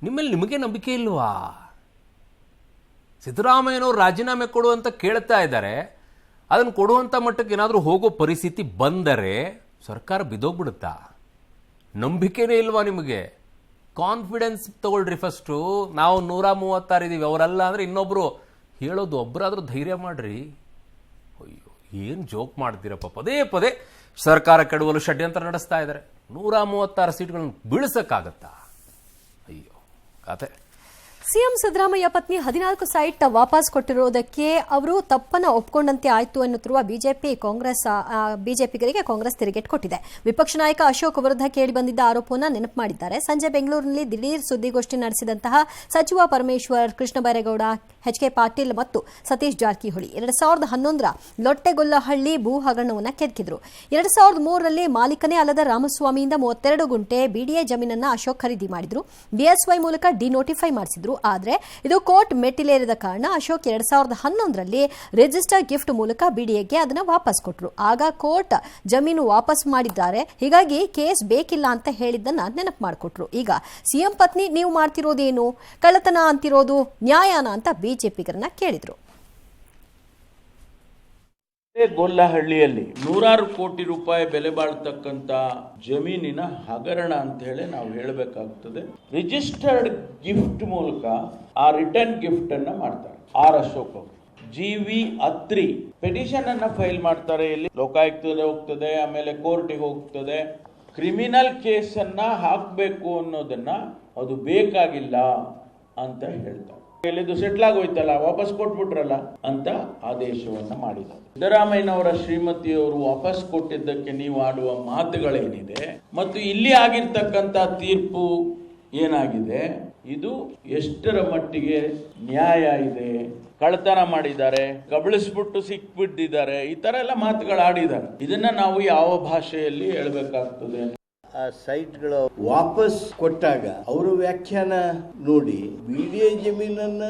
ನಿಮ್ಮಲ್ಲಿ ನಿಮಗೆ ನಂಬಿಕೆ ಇಲ್ವಾ? ಸಿದ್ದರಾಮಯ್ಯನವರು ರಾಜೀನಾಮೆ ಕೊಡುವಂತ ಕೇಳ್ತಾ ಇದ್ದಾರೆ. ಅದನ್ನು ಕೊಡುವಂಥ ಮಟ್ಟಕ್ಕೆ ಏನಾದರೂ ಹೋಗೋ ಪರಿಸ್ಥಿತಿ ಬಂದರೆ ಸರ್ಕಾರ ಬಿದ್ದೋಗ್ಬಿಡುತ್ತಾ? ನಂಬಿಕೆನೇ ಇಲ್ವಾ ನಿಮಗೆ? ಕಾನ್ಫಿಡೆನ್ಸ್ ತಗೊಳ್ರಿ ಫಸ್ಟು. ನಾವು 136 ಇದ್ದೀವಿ, ಅವರಲ್ಲ ಅಂದರೆ ಇನ್ನೊಬ್ಬರು ಹೇಳೋದು ಒಬ್ಬರಾದರೂ ಧೈರ್ಯ ಮಾಡ್ರಿ. ಅಯ್ಯೋ, ಏನು ಜೋಕ್ ಮಾಡ್ತೀರಪ್ಪ, ಪದೇ ಪದೇ ಸರ್ಕಾರ ಕೆಡವಲು ಷಡ್ಯಂತ್ರ ನಡೆಸ್ತಾ ಇದ್ದಾರೆ. 136 ಸೀಟ್ಗಳನ್ನು ಬೀಳಿಸಕ್ಕಾಗತ್ತಾ? ಅಯ್ಯೋ ಕತೆ. ಸಿಎಂ ಸಿದ್ದರಾಮಯ್ಯ ಪತ್ನಿ 14 ಸೈಟ್ ವಾಪಸ್ ಕೊಟ್ಟಿರುವುದಕ್ಕೆ ಅವರು ತಪ್ಪನ್ನು ಒಪ್ಪಿಕೊಂಡಂತೆ ಆಯಿತು ಎನ್ನುತ್ತಿರುವ ಬಿಜೆಪಿಗರಿಗೆ ಕಾಂಗ್ರೆಸ್ ತಿರುಗೇಟು ಕೊಟ್ಟಿದೆ. ವಿಪಕ್ಷ ನಾಯಕ ಅಶೋಕ್ ವಿರುದ್ಧ ಕೇಳಿಬಂದಿದ್ದ ಆರೋಪವನ್ನು ನೆನಪು ಮಾಡಿದ್ದಾರೆ. ಸಂಜೆ ಬೆಂಗಳೂರಿನಲ್ಲಿ ದಿಢೀರ್ ಸುದ್ದಿಗೋಷ್ಠಿ ನಡೆಸಿದಂತಹ ಸಚಿವ ಪರಮೇಶ್ವರ್, ಕೃಷ್ಣ ಬೈರೇಗೌಡ, ಎಚ್.ಕೆ. ಪಾಟೀಲ್ ಮತ್ತು ಸತೀಶ್ ಜಾರಕಿಹೊಳಿ 2011ರ ಲೊಟ್ಟೆಗೊಲ್ಲಹಳ್ಳಿ ಭೂ ಹಗರಣವನ್ನು ಕೆದಕಿದ್ರು. 2003ರಲ್ಲಿ ಮಾಲೀಕನೇ ಅಲ್ಲದ ರಾಮಸ್ವಾಮಿಯಿಂದ 32 ಗುಂಟೆ ಬಿಡಿಎ ಜಮೀನನ್ನು ಅಶೋಕ್ ಖರೀದಿ ಮಾಡಿದ್ರು. ಬಿಎಸ್ವೈ ಮೂಲಕ ಡಿನೋಟಿಫೈ ಮಾಡಿಸಿದ್ರು. ಆದರೆ ಇದು ಕೋರ್ಟ್ ಮೆಟ್ಟಿಲೇರಿದ ಕಾರಣ ಅಶೋಕ್ 2011ರಲ್ಲಿ ರಿಜಿಸ್ಟರ್ ಗಿಫ್ಟ್ ಮೂಲಕ ಬಿಡಿಎಗೆ ಅದನ್ನು ವಾಪಸ್ ಕೊಟ್ಟರು. ಆಗ ಕೋರ್ಟ್ ಜಮೀನು ವಾಪಸ್ ಮಾಡಿದ್ದಾರೆ, ಹೀಗಾಗಿ ಕೇಸ್ ಬೇಕಿಲ್ಲ ಅಂತ ಹೇಳಿದ್ದನ್ನ ನೆನಪು ಮಾಡಿಕೊಟ್ರು. ಈಗ ಸಿಎಂ ಪತ್ನಿ ನೀವು ಮಾಡ್ತಿರೋದೇನು, ಕಳ್ಳತನ ಅಂತಿರೋದು ನ್ಯಾಯನ ಅಂತ ಬಿಜೆಪಿಗರನ್ನ ಕೇಳಿದ್ರು. ಗೊಲ್ಲಹಳ್ಳಿಯಲ್ಲಿ 100 ಕೋಟಿ ರೂಪಾಯಿ ಬೆಲೆ ಬಾಳ್ತಕ್ಕಂತ ಜಮೀನಿನ ಹಗರಣ ಅಂತ ಹೇಳಿ ನಾವು ಹೇಳಬೇಕಾಗ್ತದೆ. ರಿಜಿಸ್ಟರ್ಡ್ ಗಿಫ್ಟ್ ಮೂಲಕ ಆ ರಿಟರ್ನ್ ಗಿಫ್ಟ್ ಅನ್ನ ಮಾಡ್ತಾರೆ. ಆರ್ ಅಶೋಕ್ ಅವರು GV ಅತ್ರಿ ಪೆಟಿಷನ್ ಅನ್ನ ಫೈಲ್ ಮಾಡ್ತಾರೆ. ಇಲ್ಲಿ ಲೋಕಾಯುಕ್ತಕ್ಕೆ ಹೋಗ್ತದೆ, ಆಮೇಲೆ ಕೋರ್ಟಿಗೆ ಹೋಗ್ತದೆ. ಕ್ರಿಮಿನಲ್ ಕೇಸ್ ಅನ್ನ ಹಾಕಬೇಕು ಅನ್ನೋದನ್ನ ಅದು ಬೇಕಾಗಿಲ್ಲ ಅಂತ ಹೇಳ್ತಾರೆ. ಇದು ಸೆಟ್ಲ್ ಆಗೋಯ್ತಲ್ಲ, ವಾಪಸ್ ಕೊಟ್ಬಿಟ್ರಲ್ಲ ಅಂತ ಆದೇಶವನ್ನ ಮಾಡಿದ್ದಾರೆ. ಸಿದ್ದರಾಮಯ್ಯನವರ ಶ್ರೀಮತಿಯವರು ವಾಪಸ್ ಕೊಟ್ಟಿದ್ದಕ್ಕೆ ನೀವು ಆಡುವ ಮಾತುಗಳೇನಿದೆ ಮತ್ತು ಇಲ್ಲಿ ಆಗಿರ್ತಕ್ಕಂಥ ತೀರ್ಪು ಏನಾಗಿದೆ, ಇದು ಎಷ್ಟರ ಮಟ್ಟಿಗೆ ನ್ಯಾಯ ಇದೆ? ಕಳ್ಳತನ ಮಾಡಿದ್ದಾರೆ, ಕಬಳಿಸ್ಬಿಟ್ಟು ಸಿಕ್ಬಿಟ್ಟಿದ್ದಾರೆ, ಈ ತರ ಎಲ್ಲ ಮಾತುಗಳಾಡಿದ್ದಾರೆ. ಇದನ್ನ ನಾವು ಯಾವ ಭಾಷೆಯಲ್ಲಿ ಹೇಳ್ಬೇಕಾಗ್ತದೆ? ಆ ಸೈಟ್ಗಳು ವಾಪಸ್ ಕೊಟ್ಟಾಗ ಅವರ ವ್ಯಾಖ್ಯಾನ ನೋಡಿ ಬಿಡಿಎ ಜಮೀನನ್ನ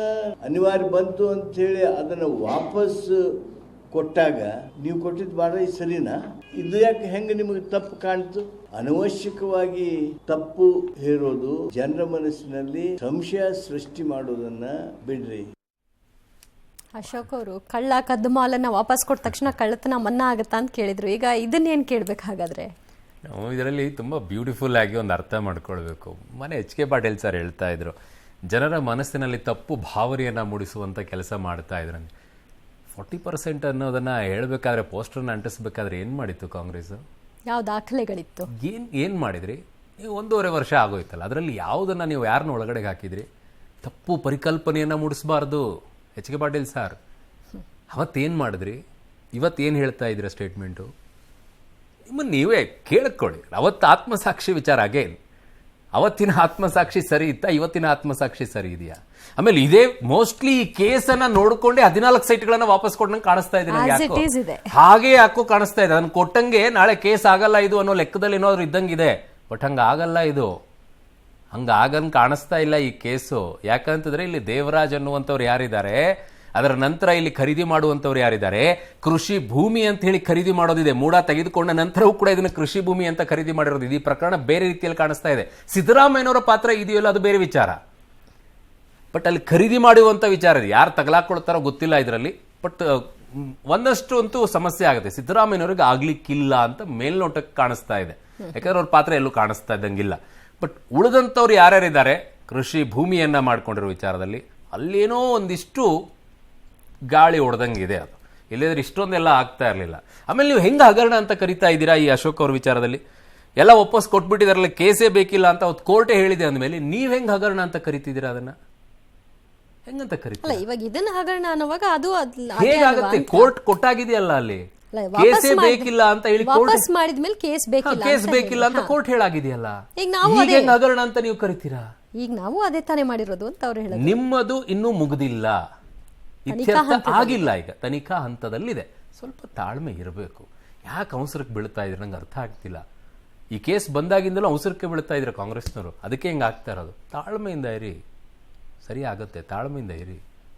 ಅನಿವಾರ್ಯ ಬಂತು ಅಂತ ಹೇಳಿ ಅದನ್ನ ವಾಪಸ್ ಕೊಟ್ಟಾಗ ನೀವು ಕೊಟ್ಟಿದ್ದು ಬಾಳ ಸರಿನಾ? ಇದು ಯಾಕೆ ಹೆಂಗೆ ನಿಮಗೆ ತಪ್ಪು ಕಾಣ್ತು? ಅನವಶ್ಯಕವಾಗಿ ತಪ್ಪು ಹೇರೋದು, ಜನರ ಮನಸ್ಸಿನಲ್ಲಿ ಸಂಶಯ ಸೃಷ್ಟಿ ಮಾಡೋದನ್ನ ಬಿಡ್ರಿ. ಅಶೋಕ್ ಅವರು ಕಳ್ಳ ಕದ್ದು ಮಾಲನ್ನ ವಾಪಸ್ ಕೊಟ್ಟ ತಕ್ಷಣ ಕಳ್ಳತನ ಮನ್ನಾ ಆಗತ್ತಾ ಅಂತ ಕೇಳಿದ್ರು. ಈಗ ಇದನ್ನೇನು ಕೇಳ್ಬೇಕು ಹಾಗಾದ್ರೆ? ನಾವು ಇದರಲ್ಲಿ ತುಂಬ ಬ್ಯೂಟಿಫುಲ್ ಆಗಿ ಒಂದು ಅರ್ಥ ಮಾಡ್ಕೊಳ್ಬೇಕು. ಮನೆ ಎಚ್.ಕೆ. ಪಾಟೀಲ್ ಸರ್ ಹೇಳ್ತಾ ಇದ್ರು, ಜನರ ಮನಸ್ಸಿನಲ್ಲಿ ತಪ್ಪು ಭಾವನೆಯನ್ನು ಮೂಡಿಸುವಂಥ ಕೆಲಸ ಮಾಡ್ತಾ ಇದ್ರು. 40% ಅನ್ನೋದನ್ನು ಹೇಳಬೇಕಾದ್ರೆ, ಪೋಸ್ಟರ್ನ ಅಂಟಿಸ್ಬೇಕಾದ್ರೆ ಏನು ಮಾಡಿತ್ತು ಕಾಂಗ್ರೆಸ್? ಯಾವ ದಾಖಲೆಗಳಿತ್ತು? ಏನು ಮಾಡಿದ್ರಿ ನೀವು? 1.5 ವರ್ಷ ಆಗೋಯ್ತಲ್ಲ, ಅದರಲ್ಲಿ ಯಾವುದನ್ನು ನೀವು ಯಾರನ್ನ ಒಳಗಡೆಗೆ ಹಾಕಿದ್ರಿ? ತಪ್ಪು ಪರಿಕಲ್ಪನೆಯನ್ನು ಮೂಡಿಸಬಾರ್ದು ಎಚ್.ಕೆ. ಪಾಟೀಲ್ ಸರ್. ಅವತ್ತೇನು ಮಾಡಿದ್ರಿ? ಇವತ್ತೇನು ಹೇಳ್ತಾ ಇದ್ದೀರಾ ಸ್ಟೇಟ್ಮೆಂಟು? ನಿಮ್ಮನ್ನು ನೀವೇ ಕೇಳ್ಕೊಳ್ಳಿ. ಅವತ್ತು ಆತ್ಮಸಾಕ್ಷಿ ವಿಚಾರ ಅಗೇನ್, ಅವತ್ತಿನ ಆತ್ಮಸಾಕ್ಷಿ ಸರಿ ಇತ್ತಾ, ಇವತ್ತಿನ ಆತ್ಮಸಾಕ್ಷಿ ಸರಿ ಇದೆಯಾ? ಆಮೇಲೆ ಇದೇ ಮೋಸ್ಟ್ಲಿ ಈ ಕೇಸನ್ನ ನೋಡ್ಕೊಂಡೆ 14 ಸೈಟ್ಗಳನ್ನ ವಾಪಸ್ ಕೊಟ್ಟಂಗೆ ಕಾಣಿಸ್ತಾ ಇದೆ ನನಗೆ. ಹಾಗೆ ಯಾಕೋ ಕಾಣಿಸ್ತಾ ಇದೆ, ಅದನ್ನ ಕೊಟ್ಟಂಗೆ ನಾಳೆ ಕೇಸ್ ಆಗಲ್ಲ ಇದು ಅನ್ನೋ ಲೆಕ್ಕದಲ್ಲಿ ಏನಾದ್ರು ಇದ್ದಂಗಿದೆ. ಬಟ್ ಹಂಗ ಆಗಲ್ಲ, ಇದು ಹಂಗಾಗನ್ ಕಾಣಿಸ್ತಾ ಇಲ್ಲ ಈ ಕೇಸು. ಯಾಕಂತಂದ್ರೆ ಇಲ್ಲಿ ದೇವರಾಜ್ ಅನ್ನುವಂಥವ್ರು ಯಾರಿದ್ದಾರೆ, ಅದರ ನಂತರ ಇಲ್ಲಿ ಖರೀದಿ ಮಾಡುವಂಥವ್ರು ಯಾರಿದ್ದಾರೆ, ಕೃಷಿ ಭೂಮಿ ಅಂತ ಹೇಳಿ ಖರೀದಿ ಮಾಡೋದಿದೆ. ಮೂಡ ತೆಗೆದುಕೊಂಡ ನಂತರವೂ ಕೂಡ ಇದನ್ನ ಕೃಷಿ ಭೂಮಿ ಅಂತ ಖರೀದಿ ಮಾಡಿರೋದು. ಈ ಪ್ರಕರಣ ಬೇರೆ ರೀತಿಯಲ್ಲಿ ಕಾಣಿಸ್ತಾ ಇದೆ. ಸಿದ್ದರಾಮಯ್ಯನವರ ಪಾತ್ರ ಇದೆಯಲ್ಲ, ಅದು ಬೇರೆ ವಿಚಾರ. ಬಟ್ ಅಲ್ಲಿ ಖರೀದಿ ಮಾಡುವಂಥ ವಿಚಾರ ಇದೆ. ಯಾರು ತಗಲಾಕೊಳ್ತಾರೋ ಗೊತ್ತಿಲ್ಲ ಇದರಲ್ಲಿ. ಬಟ್ ಒಂದಷ್ಟು ಅಂತೂ ಸಮಸ್ಯೆ ಆಗುತ್ತೆ. ಸಿದ್ದರಾಮಯ್ಯನವ್ರಿಗೆ ಆಗ್ಲಿಕ್ಕಿಲ್ಲ ಅಂತ ಮೇಲ್ನೋಟಕ್ಕೆ ಕಾಣಿಸ್ತಾ ಇದೆ. ಯಾಕಂದ್ರೆ ಅವ್ರ ಪಾತ್ರ ಎಲ್ಲೂ ಕಾಣಿಸ್ತಾ ಇದ್ದಂಗಿಲ್ಲ. ಬಟ್ ಉಳಿದಂಥವ್ರು ಯಾರ್ಯಾರಿದ್ದಾರೆ ಕೃಷಿ ಭೂಮಿಯನ್ನ ಮಾಡ್ಕೊಂಡಿರೋ ವಿಚಾರದಲ್ಲಿ, ಅಲ್ಲೇನೋ ಒಂದಿಷ್ಟು ಗಾಳಿ ಹೊಡೆದಂಗಿದೆ. ಅದು ಇಲ್ಲದ್ರೆ ಇಷ್ಟೊಂದೆಲ್ಲ ಆಗ್ತಾ ಇರಲಿಲ್ಲ. ಆಮೇಲೆ ನೀವು ಹೆಂಗೆ ಹಗರಣ ಅಂತ ಕರಿತಾ ಇದ್ದೀರಾ ಈ ಅಶೋಕ್ ಅವ್ರ ವಿಚಾರದಲ್ಲಿ? ಎಲ್ಲ ವಾಪಸ್ ಕೊಟ್ಬಿಟ್ಟಿದಾರಲ್ಲ, ಕೇಸೇ ಬೇಕಿಲ್ಲ ಅಂತ ಅವತ್ತು ಕೋರ್ಟೇ ಹೇಳಿದೆ ಅಂದಮೇಲೆ ನೀವು ಹೆಂಗೆ ಹಗರಣ ಅಂತ ಕರಿತಿದ್ದೀರಾ? ಅದನ್ನ ಹೆಂಗಂತ ಕರಿತೀರಾ? ಇವಾಗ ಇದನ್ನ ಹಗರಣ ಅನ್ನುವಾಗ ಅದು ಹೇಗಾಗುತ್ತೆ? ಕೋರ್ಟ್ ಕೊಟ್ಟಾಗಿದೆಯಲ್ಲ, ಅಲ್ಲಿ ಕೇಸೇ ಬೇಕಿಲ್ಲ ಅಂತ ಹೇಳಿ ವಾಪಸ್ ಮಾಡಿದ್ಮೇಲೆ ಕೇಸ್ ಬೇಕಿಲ್ಲ ಅಂತ ಕೋರ್ಟ್ ಹೇಳಾಗಿದೆಯಲ್ಲ, ಈಗ ನಾವು ಹಗರಣ ಅಂತ ನೀವು ಕರಿತೀರಾ? ಈಗ ನಾವು ಅದೇ ತಾನೇ ಮಾಡಿರೋದು ಅಂತ ಅವ್ರು ಹೇಳೋದು. ನಿಮ್ಮದು ಇನ್ನೂ ಮುಗಿದಿಲ್ಲ, ಇತ್ಯರ್ಥ ಆಗಿಲ್ಲ, ಈಗ ತನಿಖಾ ಹಂತದಲ್ಲಿದೆ. ಸ್ವಲ್ಪ ತಾಳ್ಮೆ ಇರಬೇಕು. ಯಾಕೆ ಅವಸರಕ್ಕೆ ಬೀಳ್ತಾ ಇದ್ರೆ ನಂಗೆ ಅರ್ಥ ಆಗ್ತಿಲ್ಲ. ಈ ಕೇಸ್ ಬಂದಾಗಿಂದಲೂ ಅವಸರಕ್ಕೆ ಬೀಳ್ತಾ ಇದ್ರೆ ಕಾಂಗ್ರೆಸ್ನವರು, ಅದಕ್ಕೆ ಹಿಂಗೆ ಆಗ್ತಾ ಇರೋದು. ತಾಳ್ಮೆಯಿಂದ ಇರಿ, ಸರಿ ಆಗುತ್ತೆ, ತಾಳ್ಮೆಯಿಂದ ಇರಿ.